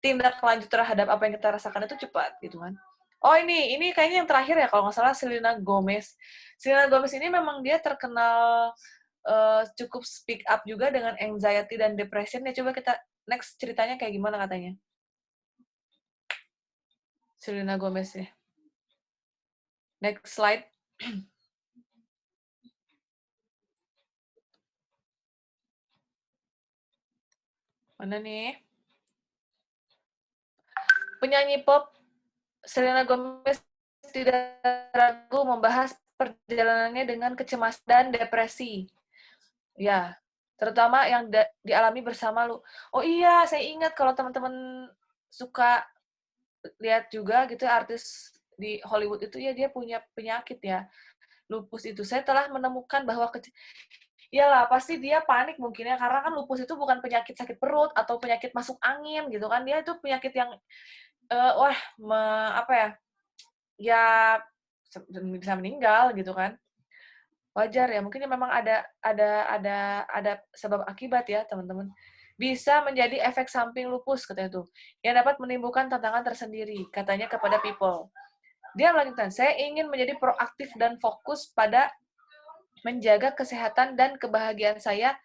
tindak lanjut terhadap apa yang kita rasakan itu cepat gitu kan. Oh ini kayaknya yang terakhir ya kalau nggak salah Selena Gomez. Selena Gomez ini memang dia terkenal cukup speak up juga dengan anxiety dan depression. Ya coba kita next ceritanya kayak gimana katanya. Selena Gomez ya. Next slide. Mana nih? Penyanyi pop Selena Gomez tidak ragu membahas perjalanannya dengan kecemasan dan depresi. Ya, terutama yang dialami bersama lu. Oh iya, saya ingat kalau teman-teman suka lihat juga gitu artis di Hollywood itu ya dia punya penyakit ya, lupus itu. Saya telah menemukan bahwa iyalah pasti dia panik mungkin ya karena kan lupus itu bukan penyakit sakit perut atau penyakit masuk angin gitu kan. Dia itu penyakit yang wah apa ya? Ya bisa meninggal gitu kan. Wajar ya, mungkin memang ada sebab akibat ya, teman-teman. Bisa menjadi efek samping lupus katanya tuh, yang dapat menimbulkan tantangan tersendiri, katanya kepada People. Dia melanjutkan, saya ingin menjadi proaktif dan fokus pada menjaga kesehatan dan kebahagiaan saya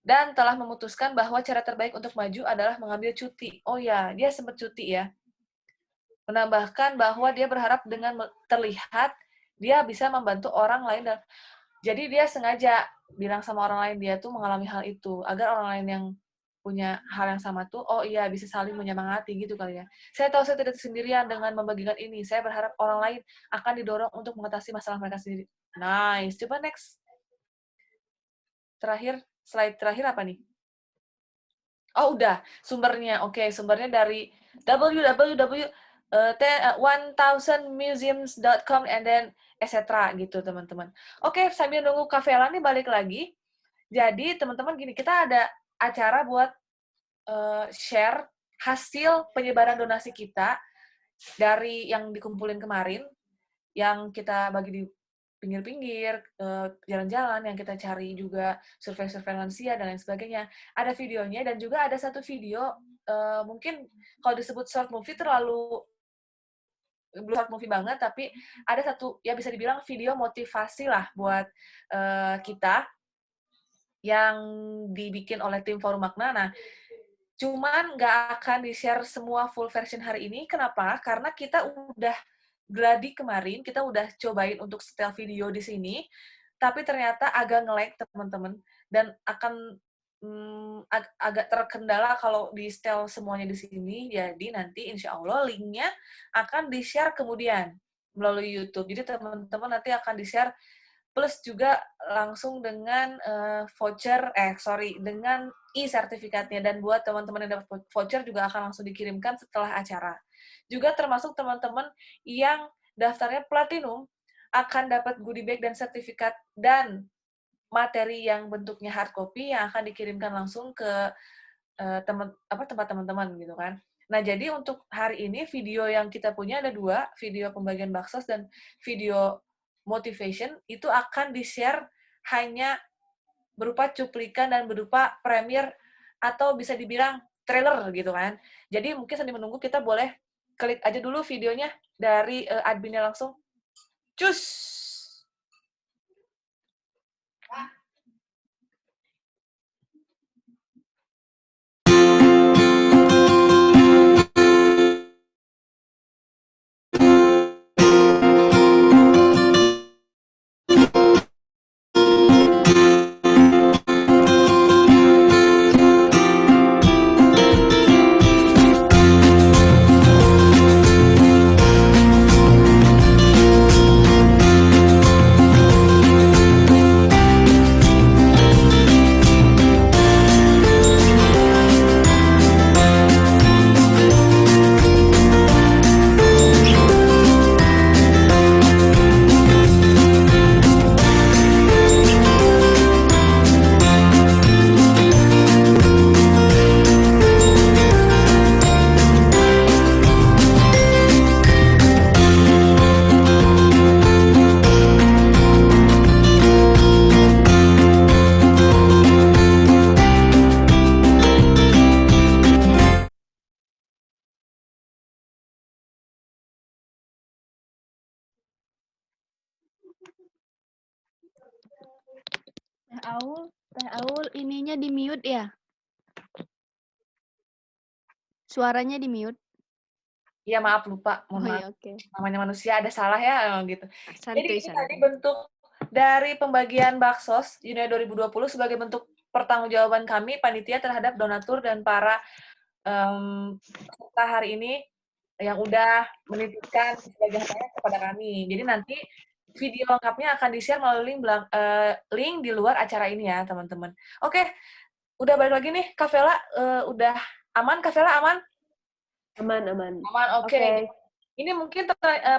dan telah memutuskan bahwa cara terbaik untuk maju adalah mengambil cuti. Oh ya, dia sempat cuti ya. Menambahkan bahwa dia berharap dengan terlihat dia bisa membantu orang lain dan jadi dia sengaja bilang sama orang lain dia tuh mengalami hal itu agar orang lain yang punya hal yang sama tuh oh iya bisa saling menyemangati gitu kali ya. Saya tahu saya tidak sendirian dengan membagikan ini. Saya berharap orang lain akan didorong untuk mengatasi masalah mereka sendiri. Nice. Coba next. Terakhir, slide terakhir apa nih? Oh, udah. Sumbernya. Oke, sumbernya dari www.1000museums.com and then etc. gitu, teman-teman. Oke, sambil nunggu Kak Vela nih balik lagi. Jadi, teman-teman gini, kita ada acara buat share hasil penyebaran donasi kita dari yang dikumpulin kemarin, yang kita bagi di pinggir-pinggir, jalan-jalan, yang kita cari juga survei-survei lansia, dan lain sebagainya. Ada videonya, dan juga ada satu video, mungkin kalau disebut short movie terlalu, belum short movie banget, tapi ada satu, ya bisa dibilang video motivasi lah buat kita, yang dibikin oleh tim Forum Makna. Nah, cuman nggak akan di-share semua full version hari ini. Kenapa? Karena kita udah gladi kemarin, kita udah cobain untuk setel video di sini, tapi ternyata agak nge-lag, teman-teman, dan akan agak terkendala kalau di-setel semuanya di sini. Jadi nanti insya Allah linknya akan di-share kemudian melalui YouTube. Jadi teman-teman nanti akan di-share plus juga langsung dengan dengan e-sertifikatnya, dan buat teman-teman yang dapat voucher juga akan langsung dikirimkan setelah acara. Juga termasuk teman-teman yang daftarnya platinum akan dapat goodie bag dan sertifikat dan materi yang bentuknya hard copy yang akan dikirimkan langsung ke tempat teman-teman gitu kan. Nah, jadi untuk hari ini video yang kita punya ada 2, video pembagian baksos dan video motivation itu akan di-share hanya berupa cuplikan dan berupa premiere atau bisa dibilang trailer gitu kan. Jadi mungkin sambil menunggu kita boleh klik aja dulu videonya dari adminnya langsung. Cus! Teh Aul ininya di mute ya? Suaranya di mute. Iya, maaf lupa, Oh mohon maaf. ya, oke. Namanya manusia ada salah ya, gitu. Jadi Santuy, ini tadi santuy. bentuk dari pembagian baksos Juni 2020 sebagai bentuk pertanggungjawaban kami panitia terhadap donatur dan para peserta hari ini yang udah menitipkan sebagian hartanya kepada kami. Jadi nanti video lengkapnya akan di-share melalui link di luar acara ini ya, teman-teman. Oke, udah balik lagi nih, Kak Vela, udah aman? Kak Vela aman? Aman. Aman, oke. Oke. Ini mungkin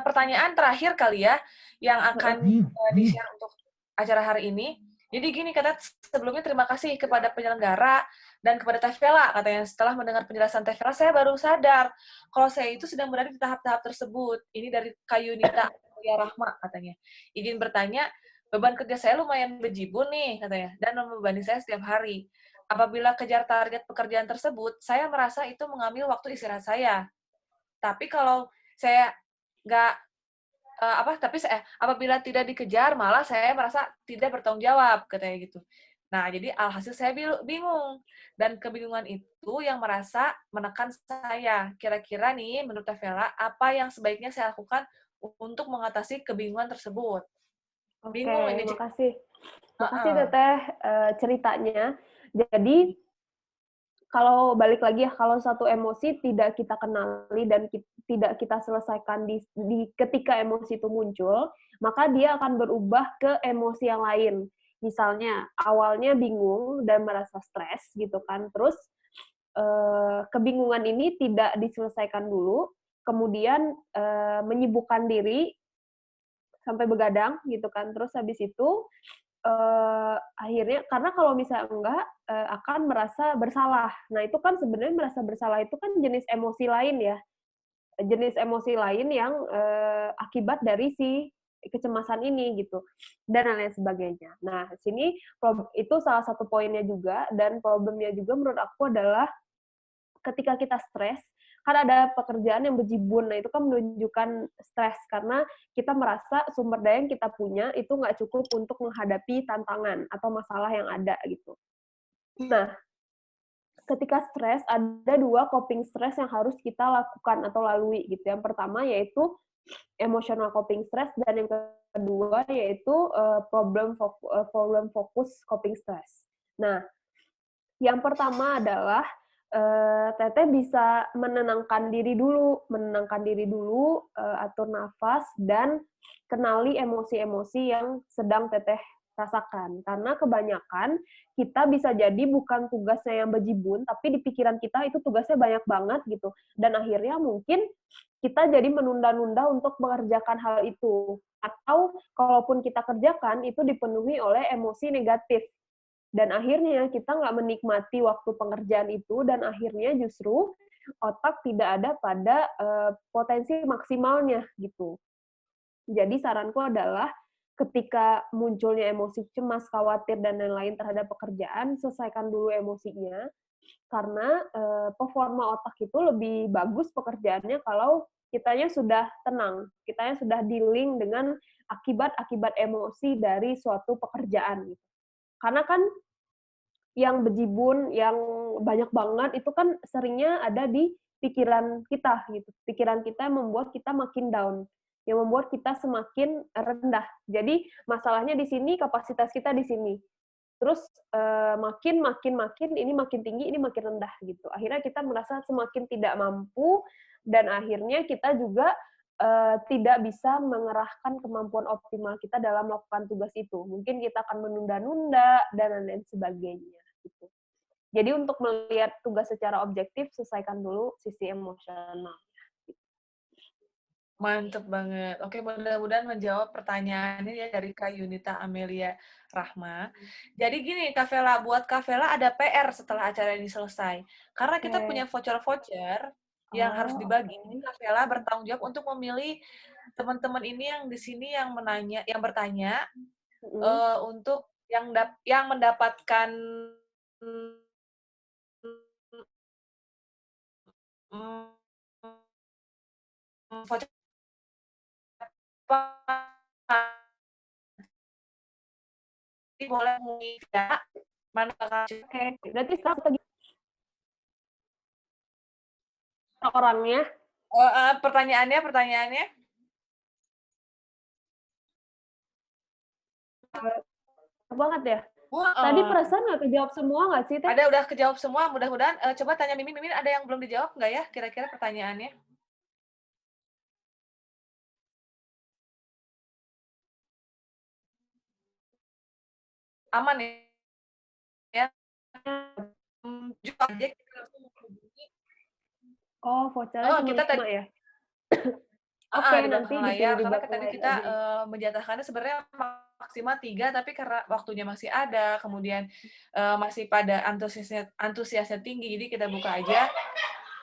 pertanyaan terakhir kali ya, yang akan di-share untuk acara hari ini. Jadi gini, kata sebelumnya terima kasih kepada penyelenggara dan kepada Teh Vela. Katanya setelah mendengar penjelasan Teh Vela, saya baru sadar kalau saya itu sedang berada di tahap-tahap tersebut. Ini dari Kayunita ya Rahma katanya. Izin bertanya, beban kerja saya lumayan bejibun nih katanya, dan membebani saya setiap hari. Apabila kejar target pekerjaan tersebut, saya merasa itu mengambil waktu istirahat saya. Tapi kalau saya nggak tapi saya apabila tidak dikejar malah saya merasa tidak bertanggung jawab katanya gitu. Nah, jadi alhasil saya bingung dan kebingungan itu yang merasa menekan saya. Kira-kira nih menurut Teh Vela apa yang sebaiknya saya lakukan untuk mengatasi kebingungan tersebut? Oke, Bingung ini. makasih. Makasih Heeh. Teteh ceritanya. Jadi kalau balik lagi ya, kalau satu emosi tidak kita kenali dan tidak kita selesaikan di ketika emosi itu muncul, maka dia akan berubah ke emosi yang lain. Misalnya awalnya bingung dan merasa stres gitu kan, terus kebingungan ini tidak diselesaikan dulu, kemudian menyibukkan diri sampai begadang gitu kan, terus habis itu akhirnya karena kalau misalnya enggak, akan merasa bersalah. Nah, itu kan sebenarnya merasa bersalah itu kan jenis emosi lain ya, jenis emosi lain yang, akibat dari si kecemasan ini gitu, dan lain-lain sebagainya. Nah, sini itu salah satu poinnya juga dan problemnya juga menurut aku adalah ketika kita stres, kan ada pekerjaan yang bejibun. Nah, itu kan menunjukkan stres karena kita merasa sumber daya yang kita punya itu nggak cukup untuk menghadapi tantangan atau masalah yang ada gitu. Nah, ketika stres ada 2 coping stress yang harus kita lakukan atau lalui gitu. Yang pertama yaitu emotional coping stress dan yang kedua yaitu problem fokus coping stress. Nah, yang pertama adalah Teteh bisa menenangkan diri dulu, atur nafas, dan kenali emosi-emosi yang sedang Teteh rasakan. Karena kebanyakan kita bisa jadi bukan tugasnya yang bejibun, tapi di pikiran kita itu tugasnya banyak banget gitu. Dan akhirnya mungkin kita jadi menunda-nunda untuk mengerjakan hal itu. Atau kalaupun kita kerjakan, itu dipenuhi oleh emosi negatif. Dan akhirnya kita nggak menikmati waktu pengerjaan itu, dan akhirnya justru otak tidak ada pada potensi maksimalnya gitu. Jadi saranku adalah ketika munculnya emosi cemas, khawatir, dan lain-lain terhadap pekerjaan, selesaikan dulu emosinya, karena performa otak itu lebih bagus pekerjaannya kalau kitanya sudah tenang, kitanya sudah dealing dengan akibat-akibat emosi dari suatu pekerjaan. Gitu. Karena kan yang bejibun, yang banyak banget, itu kan seringnya ada di pikiran kita gitu. Pikiran kita yang membuat kita makin down, yang membuat kita semakin rendah. Jadi masalahnya di sini, kapasitas kita di sini. Terus makin ini makin tinggi, ini makin rendah gitu. Akhirnya kita merasa semakin tidak mampu, dan akhirnya kita juga tidak bisa mengerahkan kemampuan optimal kita dalam melakukan tugas itu. Mungkin kita akan menunda-nunda dan lain sebagainya. Gitu. Jadi untuk melihat tugas secara objektif, selesaikan dulu sisi emosional. Mantep banget. Oke, mudah-mudahan menjawab pertanyaannya ya dari Kak Yunita Amelia Rahma. Jadi gini, Kak Vela, buat Kak Vela ada PR setelah acara ini selesai. Karena kita punya voucher-voucher yang harus dibagi. Jadi Kak Vela bertanggung jawab untuk memilih teman-teman ini yang di sini yang bertanya untuk yang mendapatkan voucher boleh hubungi ya. Mana Oke, berarti sekarang orangnya. pertanyaannya? Banget ya. Wah, Tadi perasaan nggak kejawab semua nggak sih, Teh? udah kejawab semua. Mudah-mudahan. Coba tanya Mimin. Mimin ada yang belum dijawab nggak ya? Kira-kira pertanyaannya? Aman ya? Juga aja kita langsung menghubungi. Oh, vouchernya cuma Kita 5 tadi ya? Oke, di nanti belakang dikirim layar. di Karena belakang tadi layar kita aja. menjadwalkannya sebenarnya maksimal 3, tapi karena waktunya masih ada, kemudian masih pada antusiasnya tinggi, jadi kita buka aja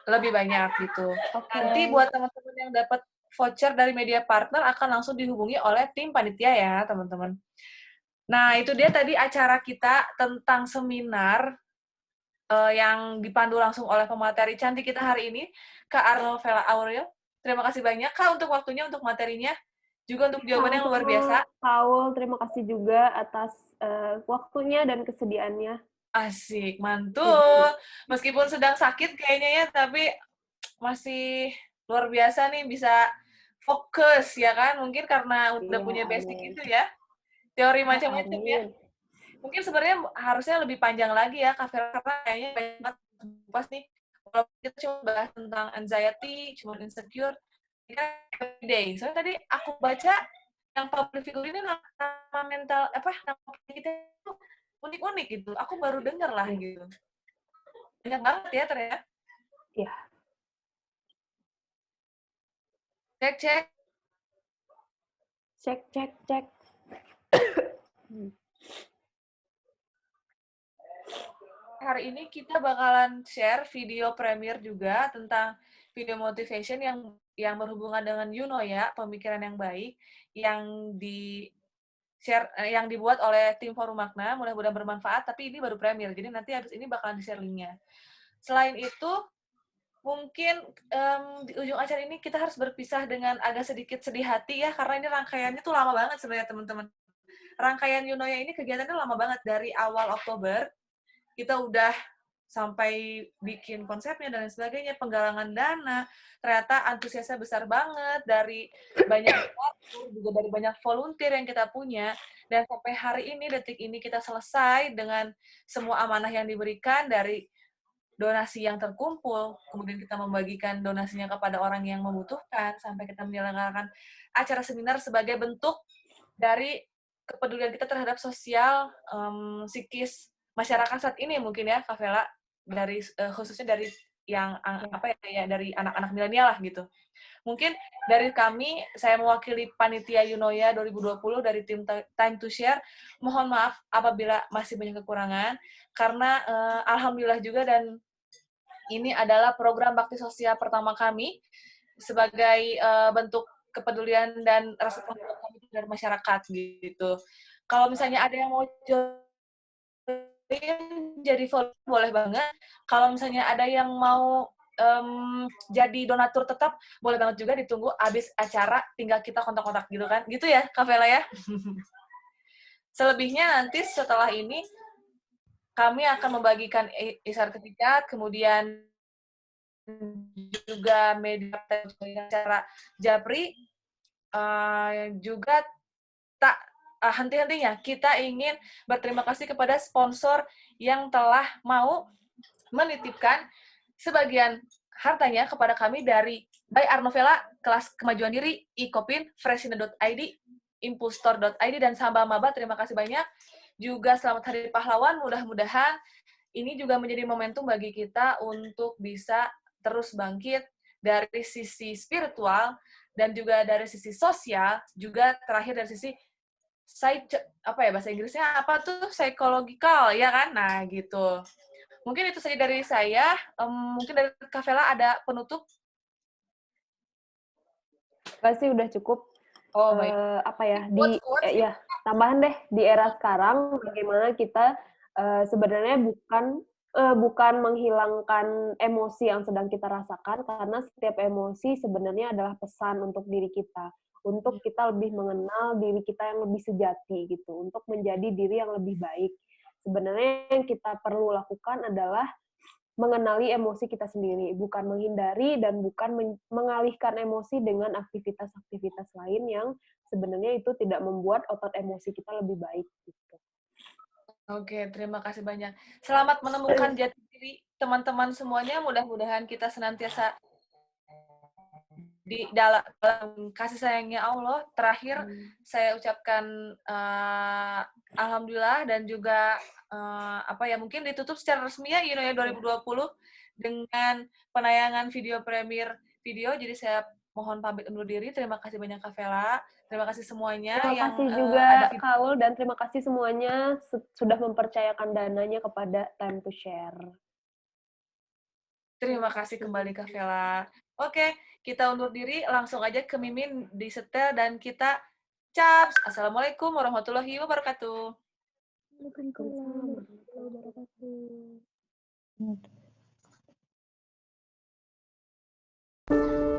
lebih banyak gitu. Oke. Nanti buat teman-teman yang dapat voucher dari media partner akan langsung dihubungi oleh tim panitia ya, teman-teman. Nah, itu dia tadi acara kita tentang seminar yang dipandu langsung oleh pemateri cantik kita hari ini, Kak Arno Vela Aurel. Terima kasih banyak, Kak, untuk waktunya, untuk materinya, juga untuk jawabannya yang luar biasa. Paul, terima kasih juga atas waktunya dan kesediaannya. Asik, mantul. Meskipun sedang sakit kayaknya ya, tapi masih luar biasa nih bisa fokus ya kan? Mungkin karena udah punya basic itu ya, teori macam-macam ya. Mungkin sebenarnya harusnya lebih panjang lagi ya, Kak Vera, karena kayaknya banyak banget pas nih. Kalau kita cuma bahas tentang anxiety, cuma insecure, kita everyday. Soalnya tadi aku baca yang public figure ini nama mental nama kita itu unik-unik gitu. Aku baru dengar lah gitu. Banyak banget ya ternyata. Iya. Cek. Cek. Hari ini kita bakalan share video premiere juga tentang video motivation yang berhubungan dengan ya, pemikiran yang baik, yang yang dibuat oleh tim Forum Makna, mudah-mudahan bermanfaat, tapi ini baru premiere, jadi nanti habis ini bakalan di-share linknya. Selain itu, mungkin di ujung acara ini kita harus berpisah dengan agak sedikit sedih hati ya, karena ini rangkaiannya tuh lama banget sebenarnya teman-teman. Rangkaian Yunoya ini kegiatannya lama banget, dari awal Oktober, kita udah sampai bikin konsepnya dan lain sebagainya, penggalangan dana, ternyata antusiasnya besar banget dari banyak juga dari banyak volunteer yang kita punya, dan sampai hari ini, detik ini kita selesai dengan semua amanah yang diberikan dari donasi yang terkumpul, kemudian kita membagikan donasinya kepada orang yang membutuhkan, sampai kita menyelenggarakan acara seminar sebagai bentuk dari kepedulian kita terhadap sosial psikis masyarakat saat ini mungkin ya, Kak Vela, dari khususnya dari yang dari anak-anak milenial lah gitu. Mungkin dari kami, saya mewakili Panitia Yunoya 2020 dari tim Time to Share. Mohon maaf apabila masih banyak kekurangan, karena alhamdulillah juga dan ini adalah program bakti sosial pertama kami sebagai bentuk kepedulian dan rasa tanggung jawab kami dari masyarakat gitu. Kalau misalnya ada yang mau jadi volunteer boleh banget. Kalau misalnya ada yang mau jadi donatur tetap, boleh banget juga, ditunggu abis acara, tinggal kita kontak-kontak gitu kan. Gitu ya, Kak Vela ya? Selebihnya nanti setelah ini, kami akan membagikan e-sertifikat, kemudian juga media acara Japri, juga tak henti-hentinya kita ingin berterima kasih kepada sponsor yang telah mau menitipkan sebagian hartanya kepada kami dari By Arnovela, Kelas Kemajuan Diri, Ikopin, Fresina.id, Impulstor.id, dan Samba Maba. Terima kasih banyak. Juga selamat Hari Pahlawan. Mudah-mudahan ini juga menjadi momentum bagi kita untuk bisa terus bangkit dari sisi spiritual dan juga dari sisi sosial, juga terakhir dari sisi bahasa Inggrisnya apa tuh, psychological ya kan. Nah gitu, mungkin itu saja dari saya. Mungkin dari Kak Vela ada penutup. Pasti udah cukup. Baik. Tambahan deh, di era sekarang bagaimana kita sebenarnya bukan menghilangkan emosi yang sedang kita rasakan, karena setiap emosi sebenarnya adalah pesan untuk diri kita, untuk kita lebih mengenal diri kita yang lebih sejati gitu, untuk menjadi diri yang lebih baik. Sebenarnya yang kita perlu lakukan adalah mengenali emosi kita sendiri, bukan menghindari dan bukan mengalihkan emosi dengan aktivitas-aktivitas lain yang sebenarnya itu tidak membuat otot emosi kita lebih baik gitu. Oke, terima kasih banyak. Selamat menemukan jati diri teman-teman semuanya. Mudah-mudahan kita senantiasa di dalam kasih sayangnya Allah. Terakhir, saya ucapkan alhamdulillah, dan juga mungkin ditutup secara resmi ya Yunoya 2020 dengan penayangan video premier video. Jadi saya mohon pamit undur diri. Terima kasih banyak Kak Vela. Terima kasih semuanya Terima kasih juga Kak Aul, dan terima kasih semuanya sudah mempercayakan dananya kepada Time to Share. Terima kasih kembali Kak Vela. Oke, kita undur diri, langsung aja ke Mimin disetel dan kita caps. Assalamualaikum warahmatullahi wabarakatuh. Waalaikumsalam warahmatullahi wabarakatuh.